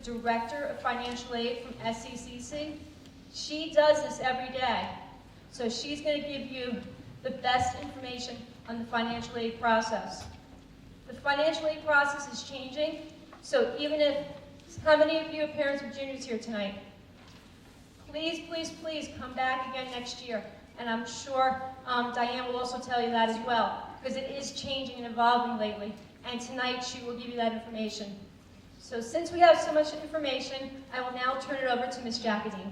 Director of Financial Aid from SECC. She does this every day. So she's going to give you the best information on the financial aid process. The financial aid process is changing, so even if, how many of you are parents of juniors here tonight? Please, please, please come back again next year. And I'm sure Diane will also tell you that as well, because it is changing and evolving lately. And tonight she will give you that information. So since we have so much information, I will now turn it over to Ms. Jackadine.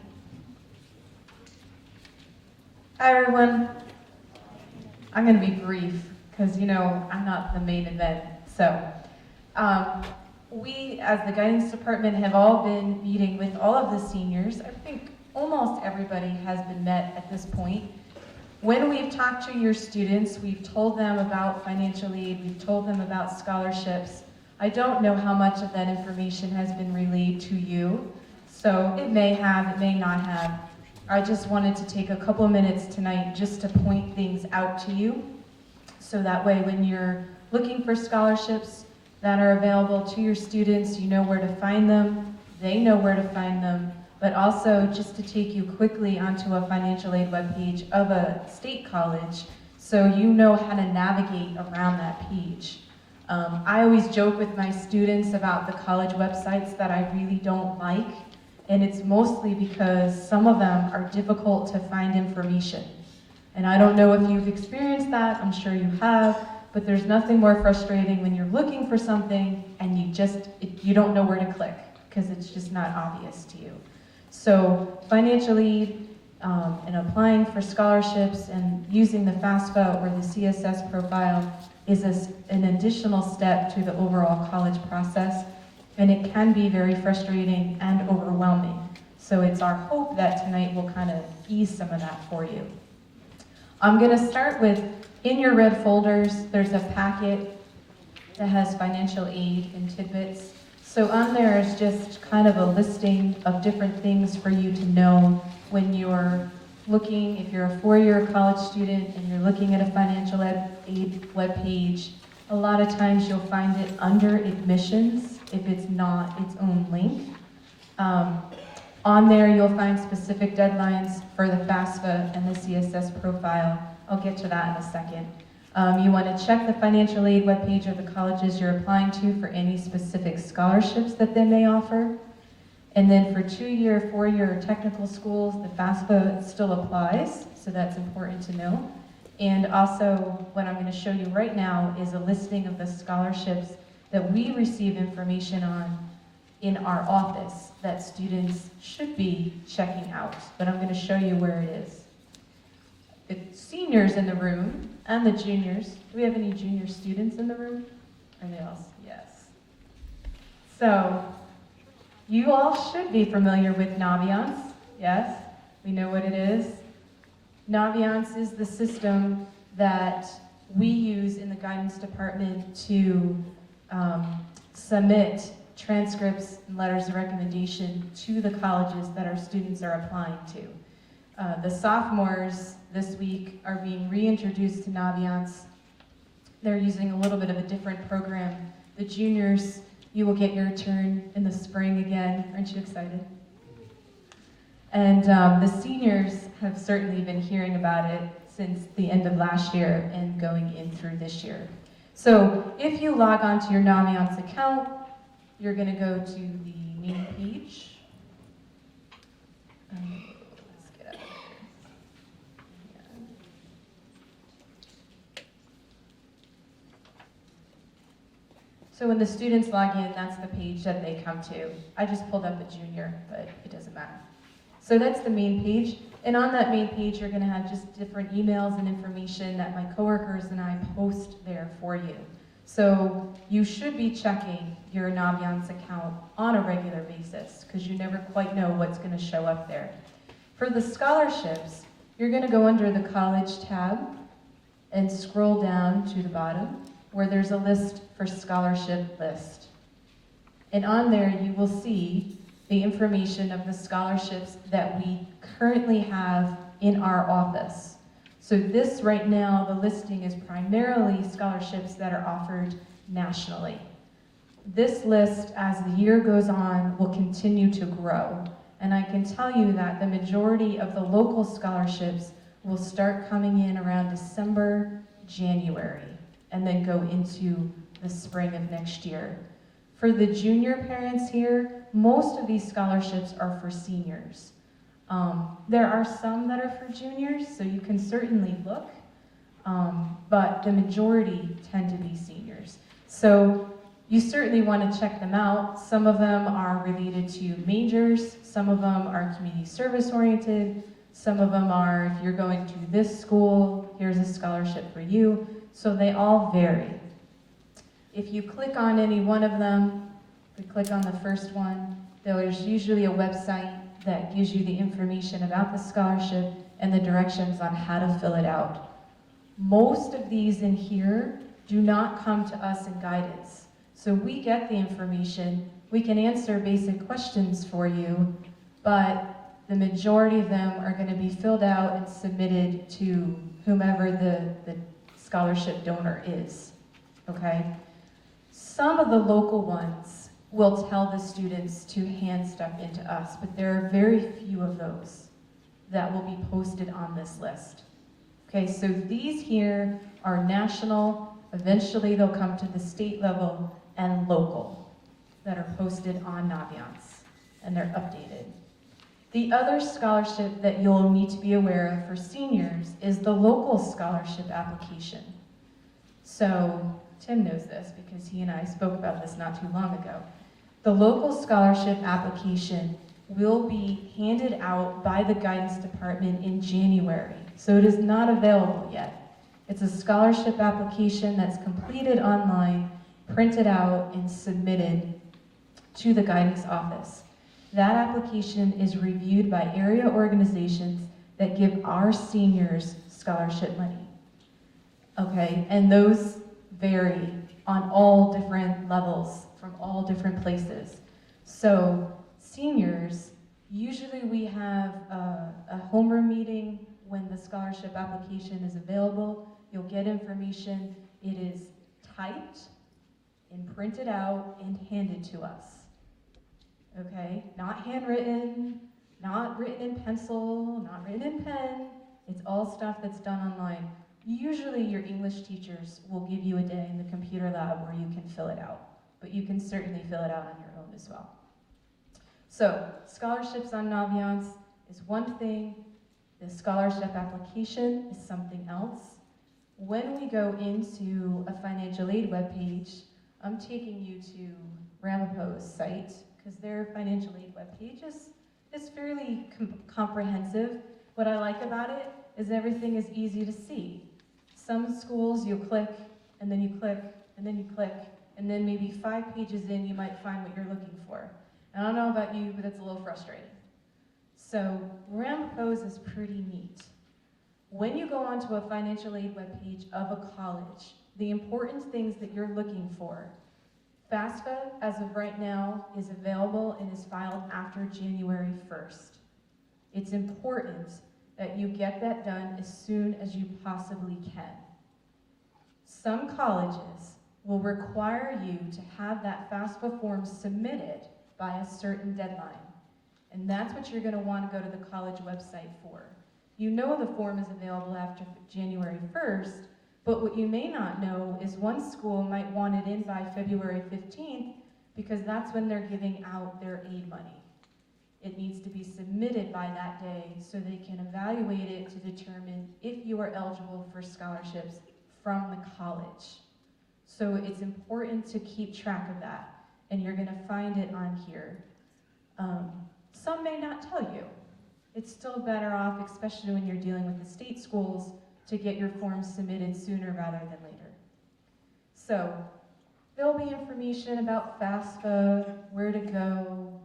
Hi everyone. I'm going to be brief because, you know, I'm not the main event. So we as the guidance department have all been meeting with all of the seniors. I think almost everybody has been met at this point. When we've talked to your students, we've told them about financial aid, we've told them about scholarships. I don't know how much of that information has been relayed to you. So it may have, it may not have. I just wanted to take a couple minutes tonight just to point things out to you. So that way when you're looking for scholarships that are available to your students, you know where to find them, they know where to find them, but also just to take you quickly onto a financial aid webpage of a state college so you know how to navigate around that page. I always joke with my students about the college websites that I really don't like, and it's mostly because some of them are difficult to find information. And I don't know if you've experienced that, I'm sure you have, but there's nothing more frustrating when you're looking for something and you don't know where to click because it's just not obvious to you. So financial aid and applying for scholarships and using the FAFSA or the CSS Profile is an additional step to the overall college process, and it can be very frustrating and overwhelming. So it's our hope that tonight will kind of ease some of that for you. I'm going to start with, in your red folders, there's a packet that has financial aid and tidbits. So on there is just kind of a listing of different things for you to know when you're looking, if you're a four-year college student and you're looking at a financial aid webpage. A lot of times you'll find it under admissions if it's not its own link. On there you'll find specific deadlines for the FAFSA and the CSS Profile. I'll get to that in a second. You want to check the financial aid webpage of the colleges you're applying to for any specific scholarships that they may offer. And then for 2-year, 4-year technical schools, the FAFSA still applies, so that's important to know. And also, what I'm going to show you right now is a listing of the scholarships that we receive information on in our office that students should be checking out. But I'm going to show you where it is. The seniors in the room and the juniors. Do we have any junior students in the room? Are they all? Yes. So, you all should be familiar with Naviance. Yes, we know what it is. Naviance is the system that we use in the guidance department to submit transcripts and letters of recommendation to the colleges that our students are applying to. The sophomores this week are being reintroduced to Naviance. They're using a little bit of a different program. The juniors, you will get your turn in the spring again. Aren't you excited? And the seniors have certainly been hearing about it since the end of last year and going in through this year. So if you log on to your Naviance account, you're going to go to the main page. Let's get out of here. So when the students log in, that's the page that they come to. I just pulled up a junior, but it doesn't matter. So that's the main page. And on that main page, you're going to have just different emails and information that my coworkers and I post there for you. So you should be checking your Naviance account on a regular basis because you never quite know what's going to show up there. For the scholarships, you're going to go under the college tab and scroll down to the bottom where there's a list for scholarship list. And on there you will see the information of the scholarships that we currently have in our office. So this right now, the listing is primarily scholarships that are offered nationally. This list, as the year goes on, will continue to grow. And I can tell you that the majority of the local scholarships will start coming in around December, January, and then go into the spring of next year. For the junior parents here, most of these scholarships are for seniors. There are some that are for juniors, so you can certainly look, but the majority tend to be seniors. So you certainly want to check them out. Some of them are related to majors, some of them are community service oriented, some of them are, if you're going to this school, here's a scholarship for you. So they all vary. If you click on any one of them, if you click on the first one, there's usually a website that gives you the information about the scholarship and the directions on how to fill it out. Most of these in here do not come to us in guidance. So we get the information, we can answer basic questions for you, but the majority of them are going to be filled out and submitted to whomever the scholarship donor is, okay? Some of the local ones will tell the students to hand stuff into us, but there are very few of those that will be posted on this list. Okay, so these here are national, eventually they'll come to the state level, and local that are posted on Naviance, and they're updated. The other scholarship that you'll need to be aware of for seniors is the local scholarship application. So Tim knows this because he and I spoke about this not too long ago. The local scholarship application will be handed out by the guidance department in January, so it is not available yet. It's a scholarship application that's completed online, printed out, and submitted to the guidance office. That application is reviewed by area organizations that give our seniors scholarship money. Okay, and those vary on all different levels from all different places. So seniors, usually we have a homeroom meeting when the scholarship application is available. You'll get information. It is typed and printed out and handed to us. Okay, not handwritten, not written in pencil, not written in pen. It's all stuff that's done online. Usually your English teachers will give you a day in the computer lab where you can fill it out, but you can certainly fill it out on your own as well. So scholarships on Naviance is one thing. The scholarship application is something else. When we go into a financial aid webpage, I'm taking you to Ramapo's site because their financial aid webpage is fairly comprehensive. What I like about it is everything is easy to see. Some schools you click, and then you click, and then you click, and then maybe 5 pages in you might find what you're looking for. And I don't know about you, but it's a little frustrating. So Ramapo's is pretty neat. When you go onto a financial aid webpage of a college, the important things that you're looking for, FAFSA, as of right now, is available and is filed after January 1st. It's important that you get that done as soon as you possibly can. Some colleges will require you to have that FAFSA form submitted by a certain deadline. And that's what you're going to want to go to the college website for. You know the form is available after January 1st, but what you may not know is one school might want it in by February 15th because that's when they're giving out their aid money. It needs to be submitted by that day so they can evaluate it to determine if you are eligible for scholarships from the college. So it's important to keep track of that, and you're going to find it on here. Some may not tell you. It's still better off, especially when you're dealing with the state schools, to get your forms submitted sooner rather than later. So there'll be information about FAFSA, where to go,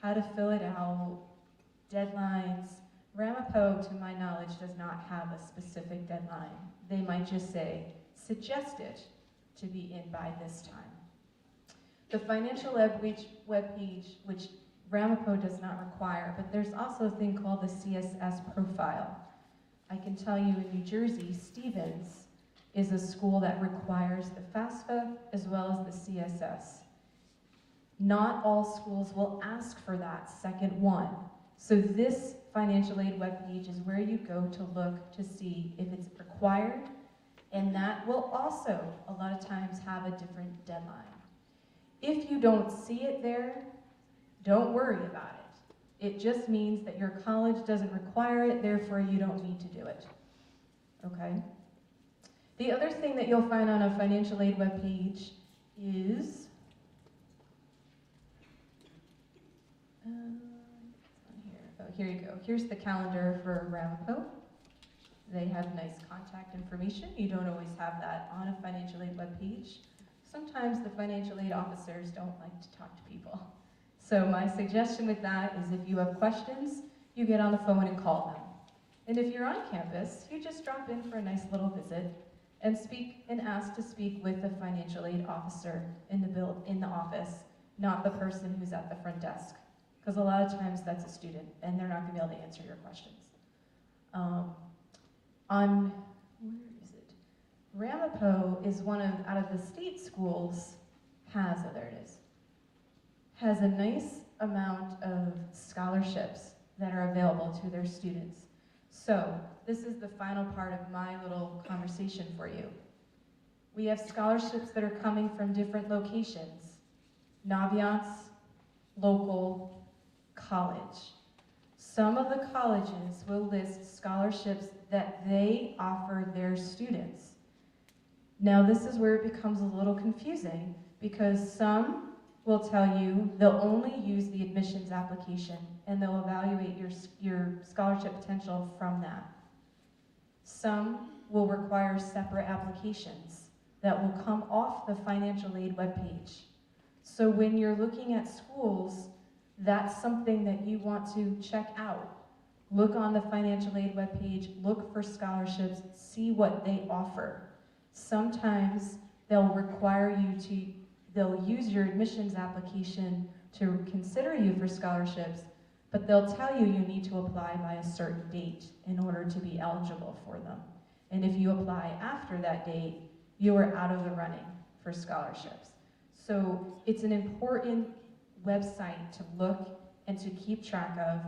how to fill it out, deadlines. Ramapo, to my knowledge, does not have a specific deadline. They might just say, suggested to be in by this time. The financial webpage, which Ramapo does not require, but there's also a thing called the CSS Profile. I can tell you in New Jersey, Stevens is a school that requires the FAFSA as well as the CSS. Not all schools will ask for that second one. So this financial aid webpage is where you go to look to see if it's required, and that will also, a lot of times, have a different deadline. If you don't see it there, don't worry about it. It just means that your college doesn't require it, therefore you don't need to do it. Okay? The other thing that you'll find on a financial aid webpage is here you go. Here's the calendar for Ramapo. They have nice contact information. You don't always have that on a financial aid webpage. Sometimes the financial aid officers don't like to talk to people. So my suggestion with that is if you have questions, you get on the phone and call them. And if you're on campus, you just drop in for a nice little visit and ask to speak with the financial aid officer in the office, not the person who's at the front desk. Because a lot of times that's a student, and they're not going to be able to answer your questions. Where is it? Ramapo is out of the state schools, has a nice amount of scholarships that are available to their students. So this is the final part of my little conversation for you. We have scholarships that are coming from different locations. Naviance, local, college. Some of the colleges will list scholarships that they offer their students. Now this is where it becomes a little confusing because some will tell you they'll only use the admissions application and they'll evaluate your scholarship potential from that. Some will require separate applications that will come off the financial aid webpage. So when you're looking at schools, that's something that you want to check out. Look on the financial aid webpage, look for scholarships, see what they offer. Sometimes they'll use your admissions application to consider you for scholarships, but they'll tell you need to apply by a certain date in order to be eligible for them. And if you apply after that date, you are out of the running for scholarships. So it's an important website to look and to keep track of.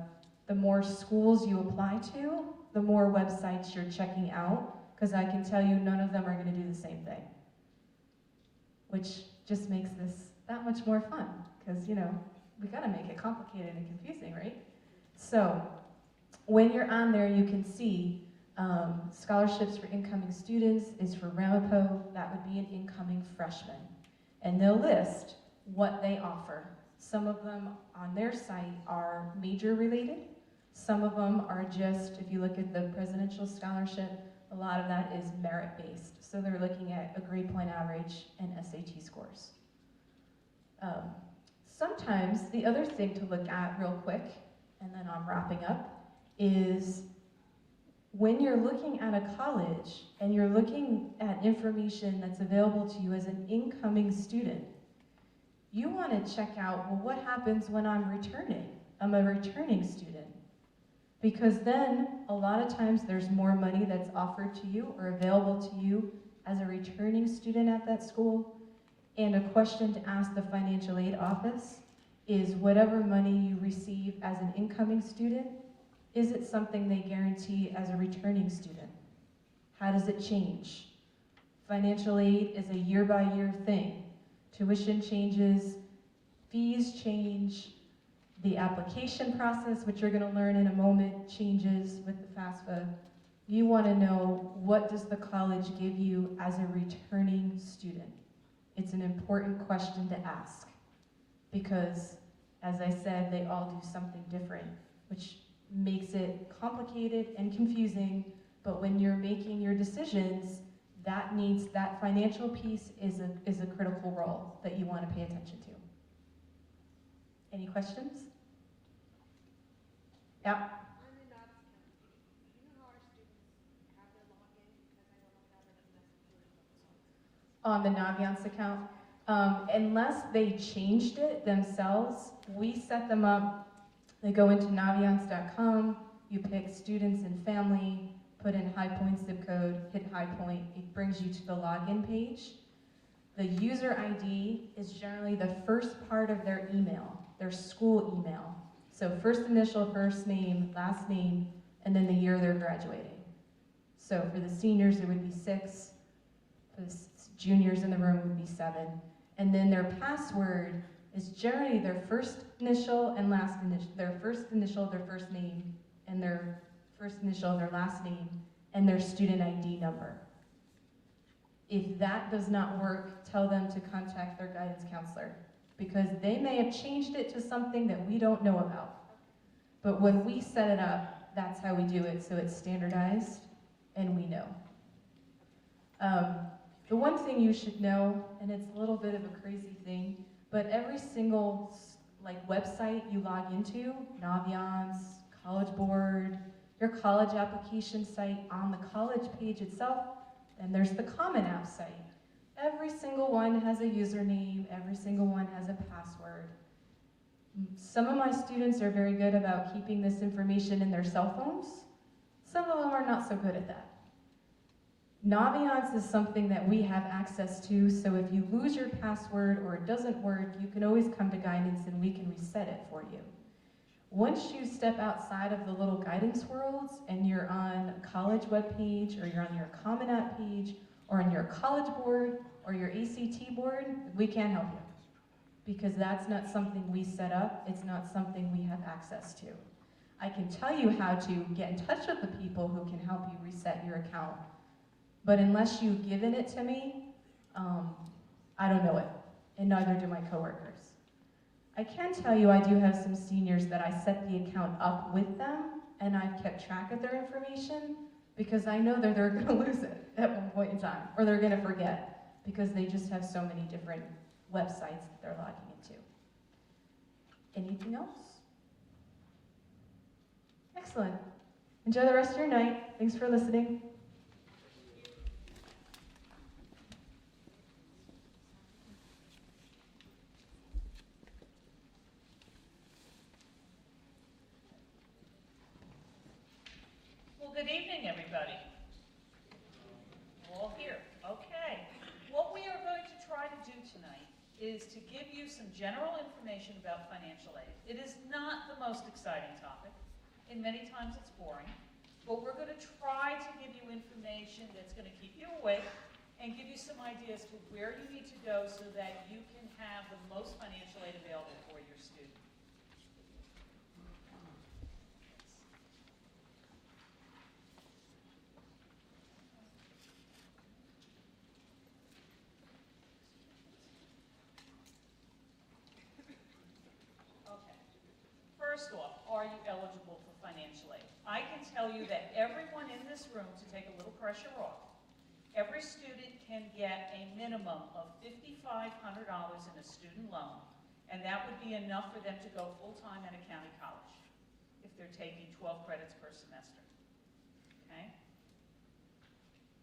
The more schools you apply to, the more websites you're checking out, because I can tell you none of them are going to do the same thing. Which just makes this that much more fun, because, we got to make it complicated and confusing, right? So when you're on there, you can see scholarships for incoming students is for Ramapo. That would be an incoming freshman. And they'll list what they offer. Some of them on their site are major related. Some of them are just, if you look at the presidential scholarship, a lot of that is merit based. So they're looking at a grade point average and SAT scores. Sometimes the other thing to look at real quick, and then I'm wrapping up, is when you're looking at a college and you're looking at information that's available to you as an incoming student, you want to check out, well, what happens when I'm returning? I'm a returning student. Because then, a lot of times, there's more money that's offered to you or available to you as a returning student at that school. And a question to ask the financial aid office is, whatever money you receive as an incoming student, is it something they guarantee as a returning student? How does it change? Financial aid is a year-by-year thing. Tuition changes, fees change, the application process, which you're going to learn in a moment, changes with the FAFSA. You want to know, what does the college give you as a returning student? It's an important question to ask because, as I said, they all do something different, which makes it complicated and confusing, but when you're making your decisions, that financial piece is a critical role that you want to pay attention to. Any questions? Yeah. I'm in Knox County. Do you know how our students have their login? Because I don't know how they're On the Naviance account, unless they changed it themselves, we set them up. They go into naviance.com, you pick students and family, put in High Point zip code, hit High Point, it brings you to the login page. The user ID is generally the first part of their email, their school email. So first initial, first name, last name, and then the year they're graduating. So for the seniors, it would be 6. For the juniors in the room, it would be 7. And then their password is generally their first initial and last initial, their first initial, their first name, and their first initial, their last name, and their student ID number. If that does not work, tell them to contact their guidance counselor, because they may have changed it to something that we don't know about. But when we set it up, that's how we do it, so it's standardized and we know. The one thing you should know, and it's a little bit of a crazy thing, but every single website you log into, Naviance, College Board, your college application site, on the college page itself, and there's the Common App site. Every single one has a username, every single one has a password. Some of my students are very good about keeping this information in their cell phones. Some of them are not so good at that. Naviance is something that we have access to, so if you lose your password or it doesn't work, you can always come to guidance and we can reset it for you. Once you step outside of the little guidance worlds and you're on a college webpage, or you're on your Common App page, or on your College Board, or your ACT board, we can't help you. Because that's not something we set up, it's not something we have access to. I can tell you how to get in touch with the people who can help you reset your account, but unless you've given it to me, I don't know it, and neither do my coworkers. I can tell you I do have some seniors that I set the account up with them, and I've kept track of their information, because I know that they're gonna lose it at one point in time, or they're gonna forget, because they just have so many different websites that they're logging into. Anything else? Excellent. Enjoy the rest of your night. Thanks for listening. Well, good evening, everybody. We're all here. Okay. What we are going to try to do tonight is to give you some general information about financial aid. It is not the most exciting topic, and many times it's boring, but we're going to try to give you information that's going to keep you awake and give you some ideas to where you need to go so that you can have the most financial aid available for your student. First off, are you eligible for financial aid? I can tell you that everyone in this room, to take a little pressure off, every student can get a minimum of $5,500 in a student loan, and that would be enough for them to go full-time at a county college if they're taking 12 credits per semester. Okay?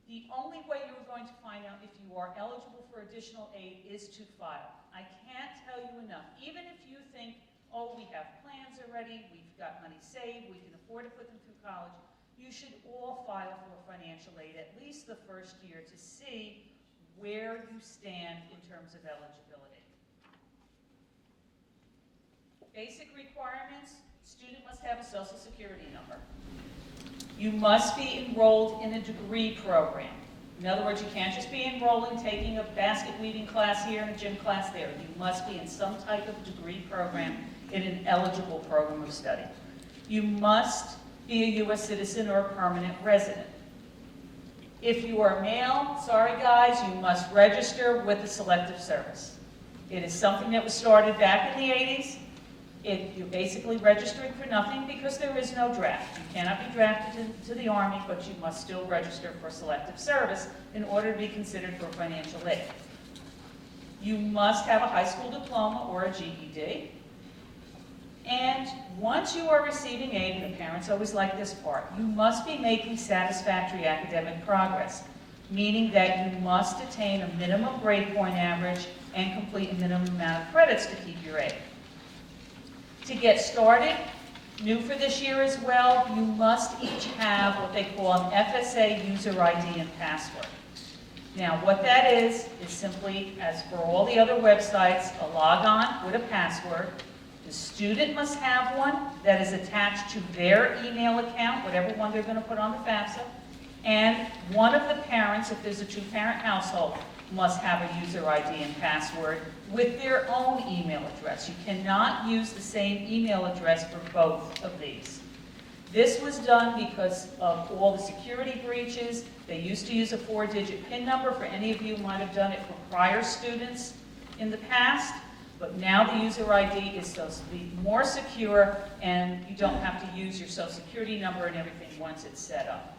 The only way you're going to find out if you are eligible for additional aid is to file. I can't tell you enough. Even if you think, oh, we have plans already, we've got money saved, we can afford to put them through college, you should all file for financial aid at least the first year to see where you stand in terms of eligibility. Basic requirements: student must have a Social Security number. You must be enrolled in a degree program. In other words, you can't just be enrolling, taking a basket weaving class here and a gym class there. You must be in some type of degree program in an eligible program of study. You must be a U.S. citizen or a permanent resident. If you are male, sorry guys, you must register with the Selective Service. It is something that was started back in the 80s. You're basically registering for nothing because there is no draft. You cannot be drafted into the Army, but you must still register for Selective Service in order to be considered for financial aid. You must have a high school diploma or a GED. And once you are receiving aid, and the parents always like this part, you must be making satisfactory academic progress, meaning that you must attain a minimum grade point average and complete a minimum amount of credits to keep your aid. To get started, new for this year as well, you must each have what they call an FSA user ID and password. Now, what that is simply, as for all the other websites, a logon with a password. The student must have one that is attached to their email account, whatever one they're going to put on the FAFSA, and one of the parents, if there's a two-parent household, must have a user ID and password with their own email address. You cannot use the same email address for both of these. This was done because of all the security breaches. They used to use a 4-digit PIN number. For any of you who might have done it for prior students in the past. But now the user ID is supposed to be more secure, and you don't have to use your social security number and everything once it's set up.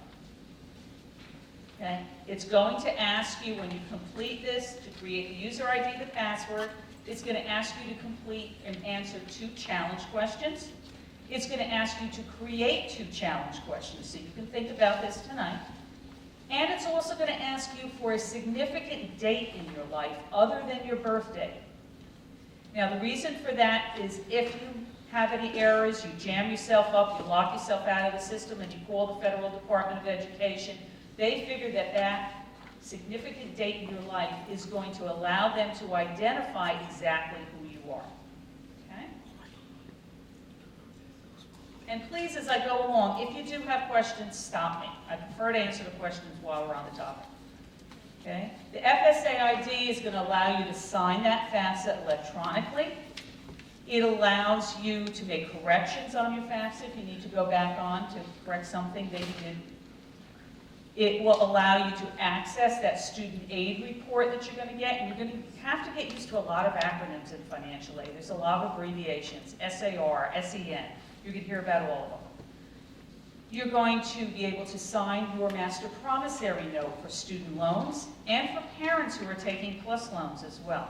Okay? It's going to ask you, when you complete this, to create the user ID, the password. It's going to ask you to complete and answer 2 challenge questions. It's going to ask you to create 2 challenge questions, so you can think about this tonight. And it's also going to ask you for a significant date in your life other than your birthday. Now, the reason for that is if you have any errors, you jam yourself up, you lock yourself out of the system, and you call the Federal Department of Education, they figure that that significant date in your life is going to allow them to identify exactly who you are. Okay? And please, as I go along, if you do have questions, stop me. I prefer to answer the questions while we're on the topic. Okay? The FSA ID is going to allow you to sign that FAFSA electronically. It allows you to make corrections on your FAFSA if you need to go back on to correct something that you did. It will allow you to access that student aid report that you're going to get. And you're going to have to get used to a lot of acronyms in financial aid. There's a lot of abbreviations, SAR, SEN. You're going to hear about all of them. You're going to be able to sign your master promissory note for student loans and for parents who are taking PLUS loans as well.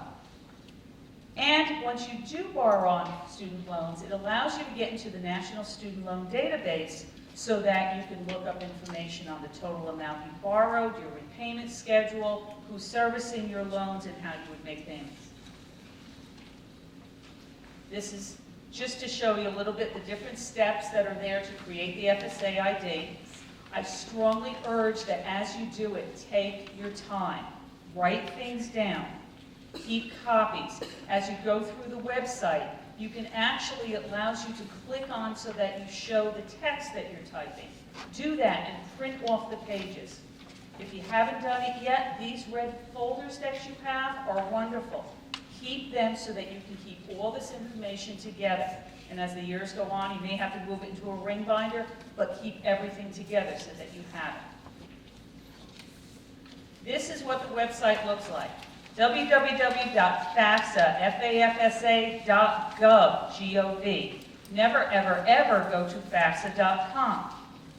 And once you do borrow on student loans, it allows you to get into the National Student Loan Database so that you can look up information on the total amount you borrowed, your repayment schedule, who's servicing your loans, and how you would make payments. This is just to show you a little bit the different steps that are there to create the FSA ID. I strongly urge that as you do it, take your time. Write things down. Keep copies. As you go through the website, you can actually, it allows you to click on so that you show the text that you're typing. Do that and print off the pages. If you haven't done it yet, these red folders that you have are wonderful. Keep them so that you can keep all this information together. And as the years go on, you may have to move it into a ring binder, but keep everything together so that you have it. This is what the website looks like. www.fafsa.gov. Never, ever, ever go to FAFSA.com.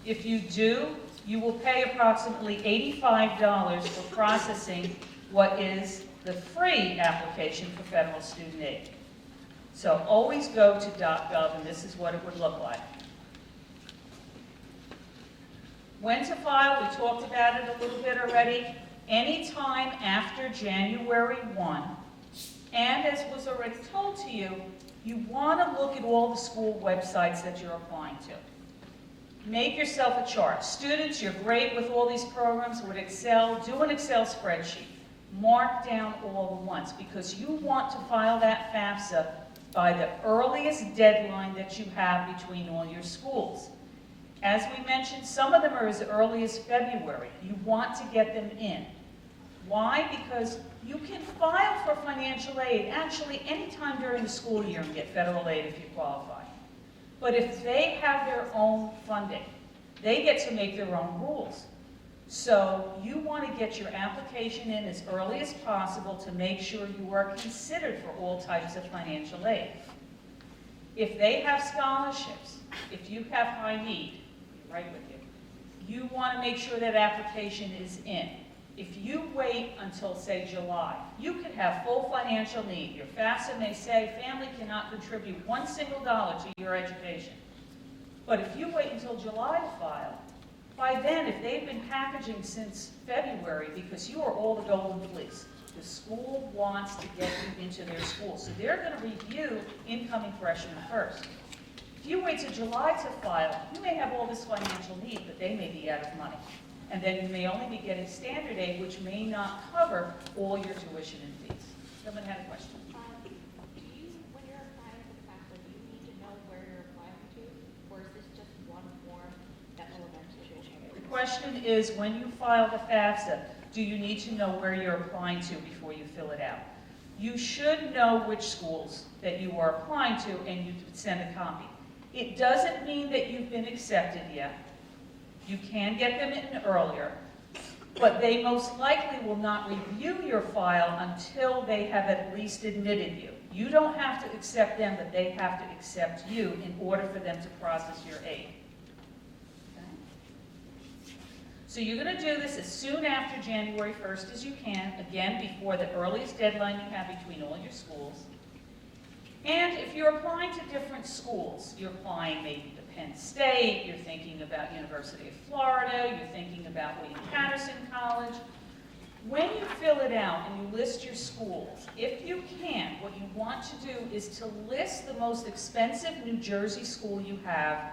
If you do, you will pay approximately $85 for processing what is the free application for federal student aid. So always go to .gov, and this is what it would look like. When to file, we talked about it a little bit already. Anytime after January 1, and as was already told to you, you want to look at all the school websites that you're applying to. Make yourself a chart. Students, you're great with all these programs with Excel. Do an Excel spreadsheet. Mark down all the ones, because you want to file that FAFSA by the earliest deadline that you have between all your schools. As we mentioned, some of them are as early as February. You want to get them in. Why? Because you can file for financial aid actually anytime during the school year and get federal aid if you qualify. But if they have their own funding, they get to make their own rules. So you want to get your application in as early as possible to make sure you are considered for all types of financial aid. If they have scholarships, if you have high need, right with you want to make sure that application is in. If you wait until, say, July, you could have full financial need. Your FAFSA may say family cannot contribute $1 single to your education. But if you wait until July to file, by then, if they've been packaging since February, because you are all the golden fleece, the school wants to get you into their school. So they're going to review incoming freshmen first. If you wait till July to file, you may have all this financial need, but they may be out of money. And then you may only be getting standard aid, which may not cover all your tuition and fees. Someone had a question? Do you, when you're applying for the FAFSA, do you need to know where you're applying to? Or is this just one form that will eventually change? The question is, when you file the FAFSA, do you need to know where you're applying to before you fill it out? You should know which schools that you are applying to, and you send a copy. It doesn't mean that you've been accepted yet. You can get them in earlier, but they most likely will not review your file until they have at least admitted you. You don't have to accept them, but they have to accept you in order for them to process your aid. Okay? So you're going to do this as soon after January 1st as you can, again, before the earliest deadline you have between all your schools. And if you're applying to different schools, you're applying maybe to Penn State, you're thinking about University of Florida, you're thinking about William Patterson College. When you fill it out and you list your schools, if you can, what you want to do is to list the most expensive New Jersey school you have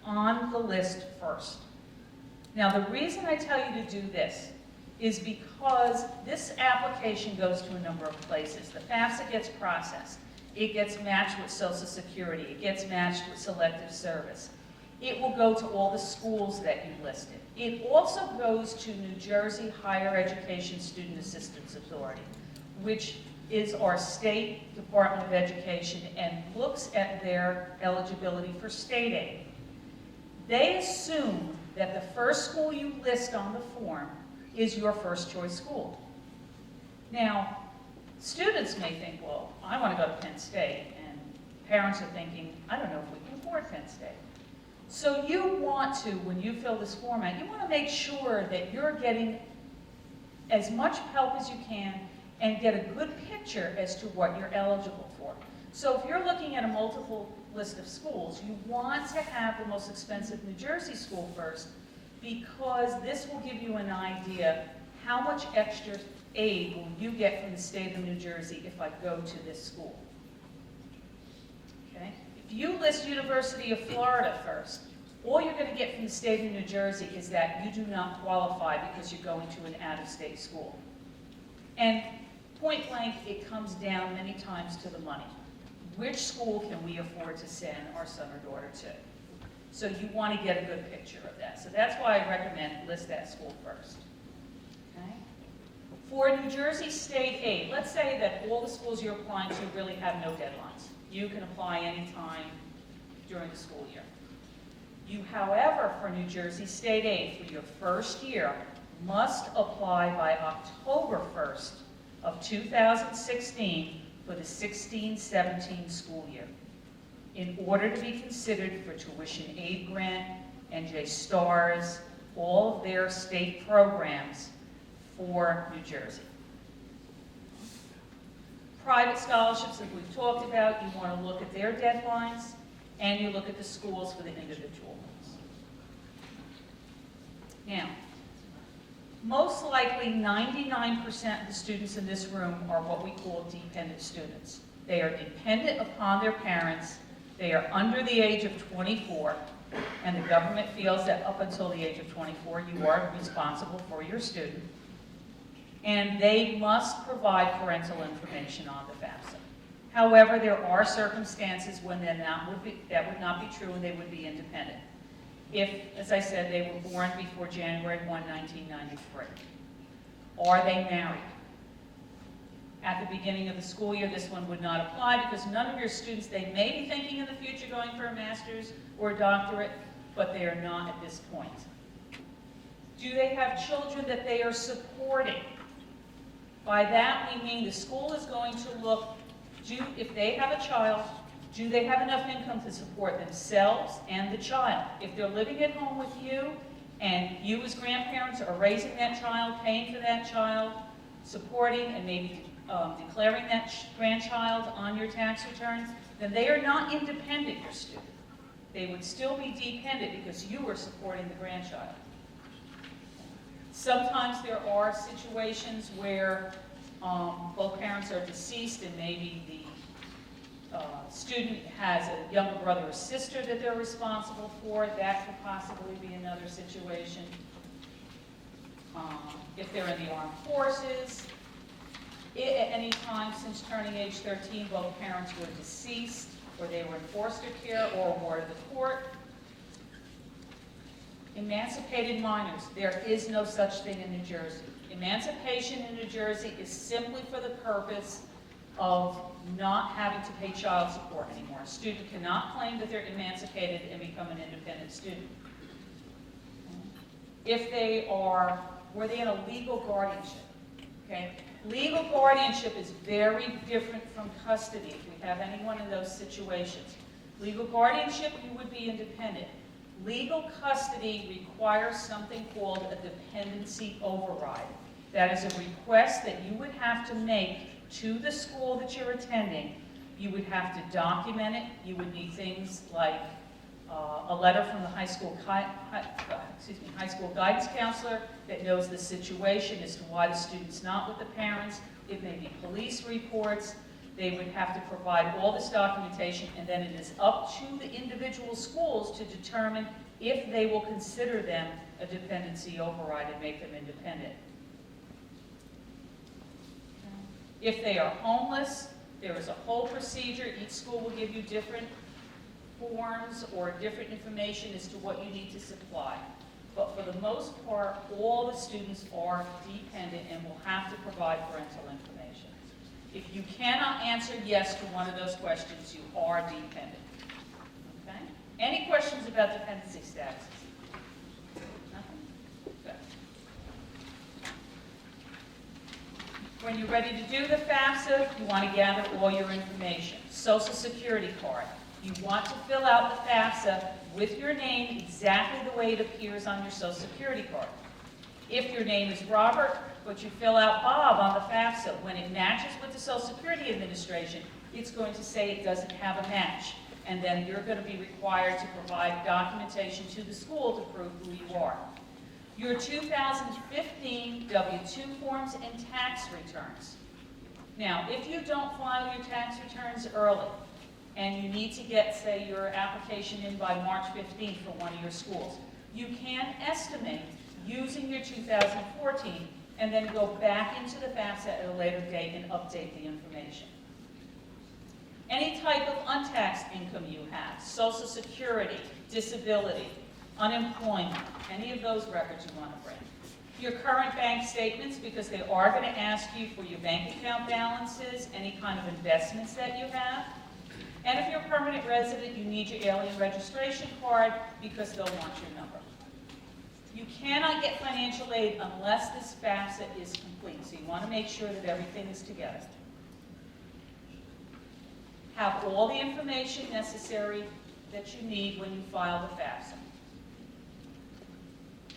on the list first. Now, the reason I tell you to do this is because this application goes to a number of places. The FAFSA gets processed. It gets matched with Social Security. It gets matched with Selective Service. It will go to all the schools that you listed. It also goes to New Jersey Higher Education Student Assistance Authority, which is our state Department of Education and looks at their eligibility for state aid. They assume that the first school you list on the form is your first choice school. Now, students may think, well, I want to go to Penn State, and parents are thinking, I don't know if we can afford Penn State. So you want to, when you fill this form out, you want to make sure that you're getting as much help as you can and get a good picture as to what you're eligible for. So if you're looking at a multiple list of schools, you want to have the most expensive New Jersey school first, because this will give you an idea how much extra aid will you get from the state of New Jersey if I go to this school. Okay? If you list University of Florida first, all you're going to get from the state of New Jersey is that you do not qualify because you're going to an out-of-state school. And point blank, it comes down many times to the money. Which school can we afford to send our son or daughter to? So you want to get a good picture of that. So that's why I recommend list that school first. Okay? For New Jersey state aid, let's say that all the schools you're applying to really have no deadlines. You can apply anytime during the school year. You, however, for New Jersey state aid for your first year, must apply by October 1st of 2016 for the 16-17 school year in order to be considered for tuition aid grant, NJ STARS, all of their state programs for New Jersey. Private scholarships, as we've talked about, you want to look at their deadlines, and you look at the schools for the individual ones. Now, most likely 99% of the students in this room are what we call dependent students. They are dependent upon their parents, they are under the age of 24, and the government feels that up until the age of 24 you are responsible for your student. And they must provide parental information on the FAFSA. However, there are circumstances when that would not be true and they would be independent. If, as I said, they were born before January 1, 1993. Are they married? At the beginning of the school year, this one would not apply because none of your students, they may be thinking in the future going for a master's or a doctorate, but they are not at this point. Do they have children that they are supporting? By that we mean the school is going to look, if they have a child, do they have enough income to support themselves and the child? If they're living at home with you and you as grandparents are raising that child, paying for that child, supporting and maybe declaring that grandchild on your tax returns, then they are not independent, your student. They would still be dependent because you are supporting the grandchild. Sometimes there are situations where both parents are deceased and maybe the student has a younger brother or sister that they're responsible for. That could possibly be another situation. if they're in the armed forces. At any time since turning age 13, both parents were deceased, or they were in foster care or ward of the court. Emancipated minors, there is no such thing in New Jersey. Emancipation in New Jersey is simply for the purpose of not having to pay child support anymore. A student cannot claim that they're emancipated and become an independent student. If they are, were they in a legal guardianship, okay? Legal guardianship is very different from custody, if we have anyone in those situations. Legal guardianship, you would be independent. Legal custody requires something called a dependency override. That is a request that you would have to make to the school that you're attending. You would have to document it. You would need things like a letter from the high school guidance counselor that knows the situation as to why the student's not with the parents. It may be police reports. They would have to provide all this documentation, and then it is up to the individual schools to determine if they will consider them a dependency override and make them independent. If they are homeless, there is a whole procedure. Each school will give you different forms or different information as to what you need to supply. But for the most part, all the students are dependent and will have to provide parental information. If you cannot answer yes to one of those questions, you are dependent. Okay? Any questions about dependency status? Nothing? Good. When you're ready to do the FAFSA, you want to gather all your information. Social Security card. You want to fill out the FAFSA with your name exactly the way it appears on your Social Security card. If your name is Robert, but you fill out Bob on the FAFSA, when it matches with the Social Security Administration, it's going to say it doesn't have a match. And then you're going to be required to provide documentation to the school to prove who you are. Your 2015 W-2 forms and tax returns. Now, if you don't file your tax returns early, and you need to get, say, your application in by March 15th for one of your schools, you can estimate using your 2014 and then go back into the FAFSA at a later date and update the information. Any type of untaxed income you have, Social Security, disability, unemployment, any of those records you want to bring. Your current bank statements, because they are going to ask you for your bank account balances, any kind of investments that you have. And if you're a permanent resident, you need your alien registration card because they'll want your number. You cannot get financial aid unless this FAFSA is complete, so you want to make sure that everything is together. Have all the information necessary that you need when you file the FAFSA.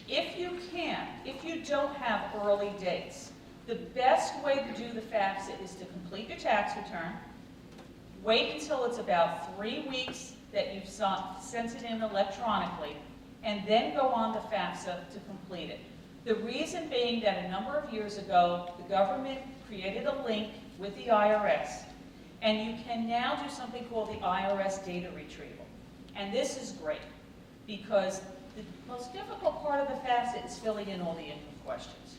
If you don't have early dates, the best way to do the FAFSA is to complete your tax return. Wait until it's about 3 weeks that you've sent it in electronically, and then go on the FAFSA to complete it. The reason being that a number of years ago, the government created a link with the IRS, and you can now do something called the IRS data retrieval. And this is great, because the most difficult part of the FAFSA is filling in all the income questions.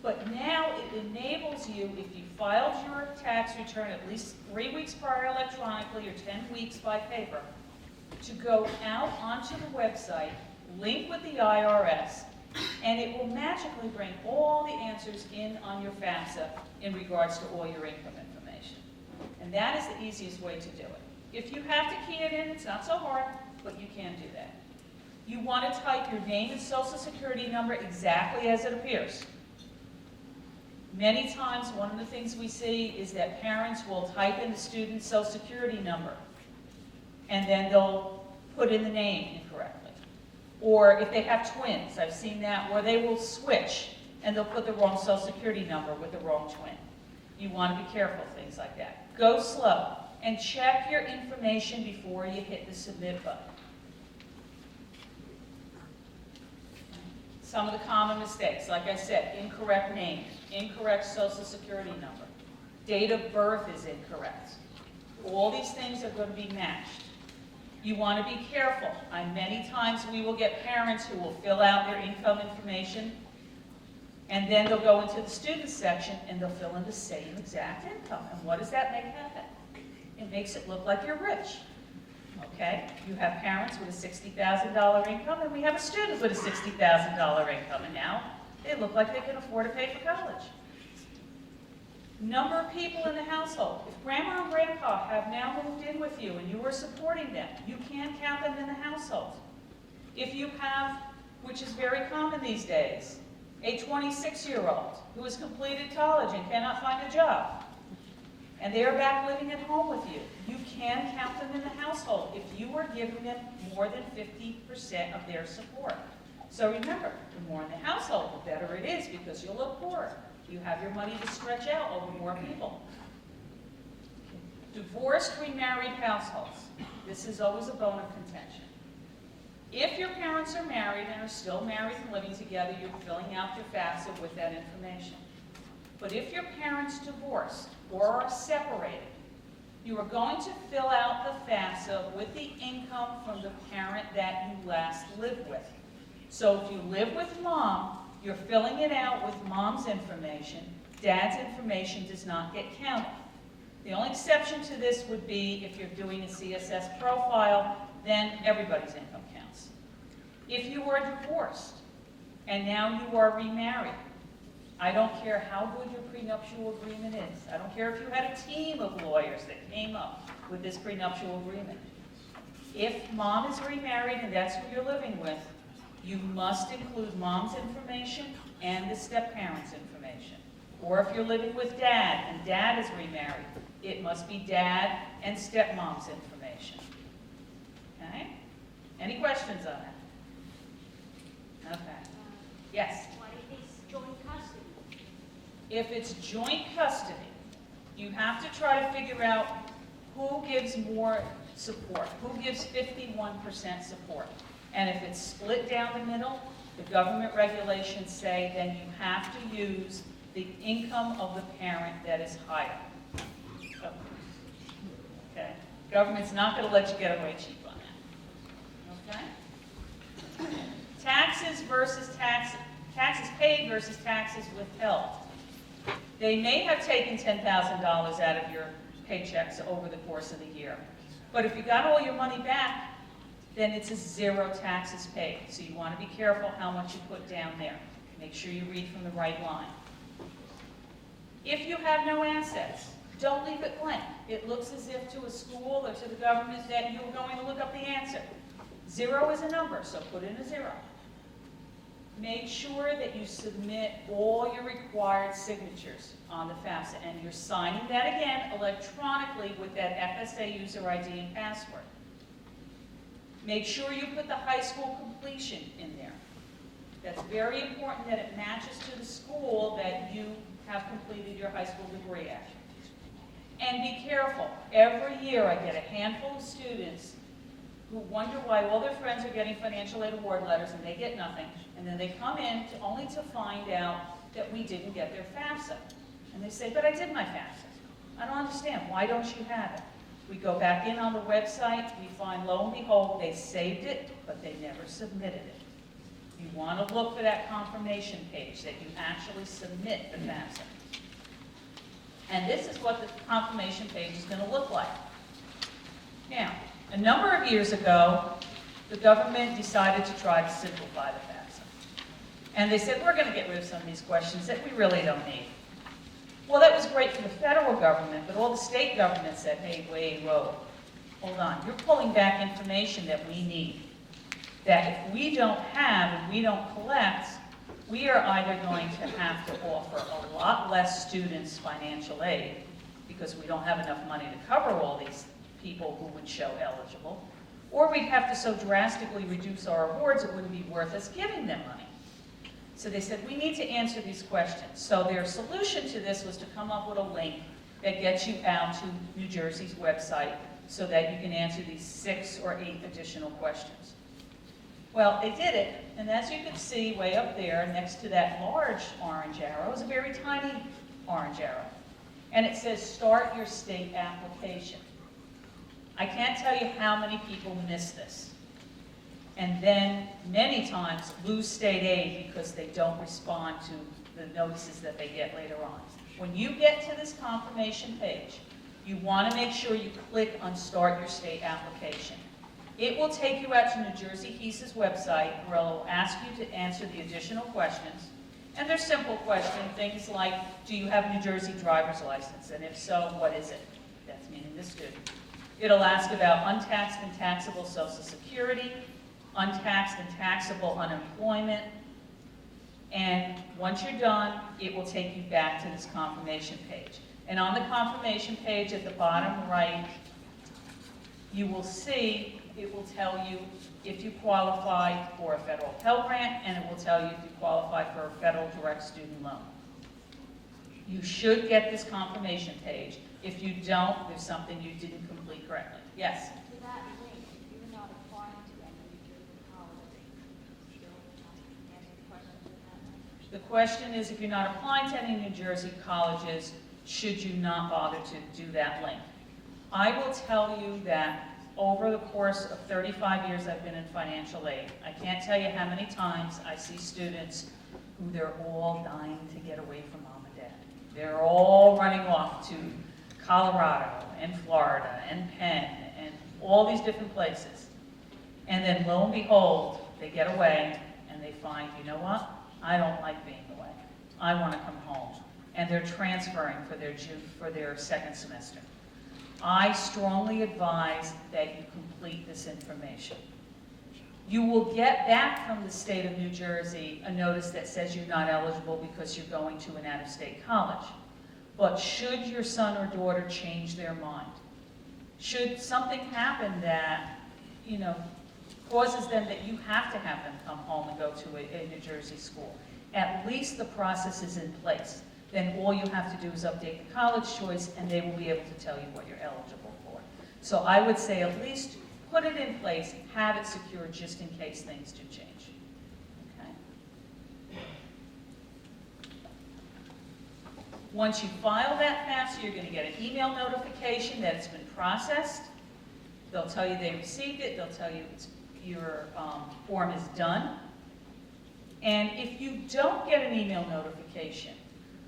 But now it enables you, if you filed your tax return at least 3 weeks prior electronically or 10 weeks by paper, to go out onto the website, link with the IRS, and it will magically bring all the answers in on your FAFSA in regards to all your income information. And that is the easiest way to do it. If you have to key it in, it's not so hard, but you can do that. You want to type your name and Social Security number exactly as it appears. Many times, one of the things we see is that parents will type in the student's Social Security number, and then they'll put in the name incorrectly. Or if they have twins, I've seen that, where they will switch, and they'll put the wrong Social Security number with the wrong twin. You want to be careful of things like that. Go slow, and check your information before you hit the submit button. Some of the common mistakes, like I said, incorrect name, incorrect Social Security number, date of birth is incorrect. All these things are going to be matched. You want to be careful. Many times we will get parents who will fill out their income information, And then they'll go into the student section and they'll fill in the same exact income. And what does that make happen? It makes it look like you're rich. Okay? You have parents with a $60,000 income, and we have a student with a $60,000 income, and now they look like they can afford to pay for college. Number of people in the household. If grandma and grandpa have now moved in with you and you are supporting them, you can't count them in the household. If you have, which is very common these days, a 26-year-old who has completed college and cannot find a job, and they are back living at home with you, you can count them in the household if you are giving them more than 50% of their support. So remember, the more in the household, the better it is because you'll look poorer. You have your money to stretch out over more people. Divorced, remarried households. This is always a bone of contention. If your parents are married and are still married and living together, you're filling out your FAFSA with that information. But if your parents divorced or are separated, you are going to fill out the FAFSA with the income from the parent that you last lived with. So if you live with mom, you're filling it out with mom's information. Dad's information does not get counted. The only exception to this would be if you're doing a CSS profile, then everybody's income counts. If you are divorced and now you are remarried, I don't care how good your prenuptial agreement is. I don't care if you had a team of lawyers that came up with this prenuptial agreement. If mom is remarried and that's who you're living with, you must include mom's information and the step-parent's information. Or if you're living with dad and dad is remarried, it must be dad and stepmom's information. Okay? Any questions on that? Okay. Yes? What if it's joint custody? If it's joint custody, you have to try to figure out who gives more support, who gives 51% support. And if it's split down the middle, the government regulations say then you have to use the income of the parent that is higher. Okay? Government's not going to let you get away cheap on that. Okay? Taxes versus taxes paid versus taxes withheld. They may have taken $10,000 out of your paychecks over the course of the year. But if you got all your money back, then it's a zero taxes paid. So you want to be careful how much you put down there. Make sure you read from the right line. If you have no assets, don't leave it blank. It looks as if to a school or to the government that you're going to look up the answer. Zero is a number, so put in a zero. Make sure that you submit all your required signatures on the FAFSA, and you're signing that again electronically with that FSA user ID and password. Make sure you put the high school completion in there. That's very important that it matches to the school that you have completed your high school degree at. And be careful. Every year I get a handful of students who wonder why all their friends are getting financial aid award letters and they get nothing. And then they come in only to find out that we didn't get their FAFSA. And they say, but I did my FAFSA. I don't understand. Why don't you have it? We go back in on the website, we find, lo and behold, they saved it, but they never submitted it. You want to look for that confirmation page that you actually submit the FAFSA. And this is what the confirmation page is going to look like. Now, a number of years ago, the government decided to try to simplify the FAFSA. And they said, we're going to get rid of some of these questions that we really don't need. Well, that was great for the federal government, but all the state governments said, hey, wait, whoa, hold on. You're pulling back information that we need. That if we don't have and we don't collect, we are either going to have to offer a lot less students financial aid because we don't have enough money to cover all these people who would show eligible, or we'd have to so drastically reduce our awards it wouldn't be worth us giving them money. So they said, we need to answer these questions. So their solution to this was to come up with a link that gets you out to New Jersey's website so that you can answer these 6 or 8 additional questions. Well, they did it, and as you can see way up there next to that large orange arrow is a very tiny orange arrow. And it says, start your state application. I can't tell you how many people miss this. And then many times lose state aid because they don't respond to the notices that they get later on. When you get to this confirmation page, you want to make sure you click on Start Your State Application. It will take you out to New Jersey HESA's website where it will ask you to answer the additional questions. And they're simple questions, things like, do you have New Jersey driver's license? And if so, what is it? That's meaning the student. It'll ask about untaxed and taxable Social Security, untaxed and taxable unemployment. And once you're done, it will take you back to this confirmation page. And on the confirmation page at the bottom right, you will see, it will tell you if you qualify for a federal Pell Grant, and it will tell you if you qualify for a federal direct student loan. You should get this confirmation page. If you don't, there's something you didn't complete correctly. Yes? To that link, if you're not applying to any New Jersey college, you'll answer the question to that link. The question is, if you're not applying to any New Jersey colleges, should you not bother to do that link? I will tell you that over the course of 35 years I've been in financial aid, I can't tell you how many times I see students who they're all dying to get away from mom and dad. They're all running off to Colorado and Florida and Penn and all these different places. And then lo and behold, they get away and they find, you know what? I don't like being away. I want to come home. And they're transferring for their second semester. I strongly advise that you complete this information. You will get back from the state of New Jersey a notice that says you're not eligible because you're going to an out-of-state college. But should your son or daughter change their mind, should something happen that, causes them that you have to have them come home and go to a New Jersey school, at least the process is in place. Then all you have to do is update the college choice and they will be able to tell you what you're eligible for. So I would say at least put it in place, have it secure just in case things do change. Okay? Once you file that FAFSA, you're going to get an email notification that it's been processed. They'll tell you they received it. They'll tell you your form is done. And if you don't get an email notification,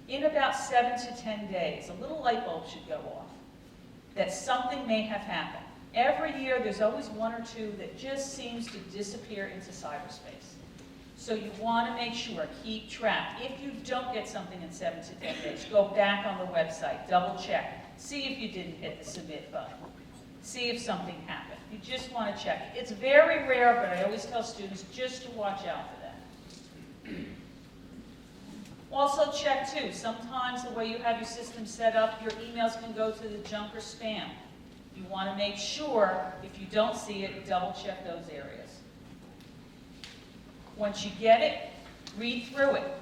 in about 7 to 10 days, a little light bulb should go off that something may have happened. Every year, there's always one or two that just seems to disappear into cyberspace. So you want to make sure, keep track. If you don't get something in 7 to 10 days, go back on the website, double check, see if you didn't hit the submit button, see if something happened. You just want to check it. It's very rare, but I always tell students just to watch out for that. Also check too, sometimes the way you have your system set up, your emails can go to the junk or spam. You want to make sure, if you don't see it, double check those areas. Once you get it, read through it.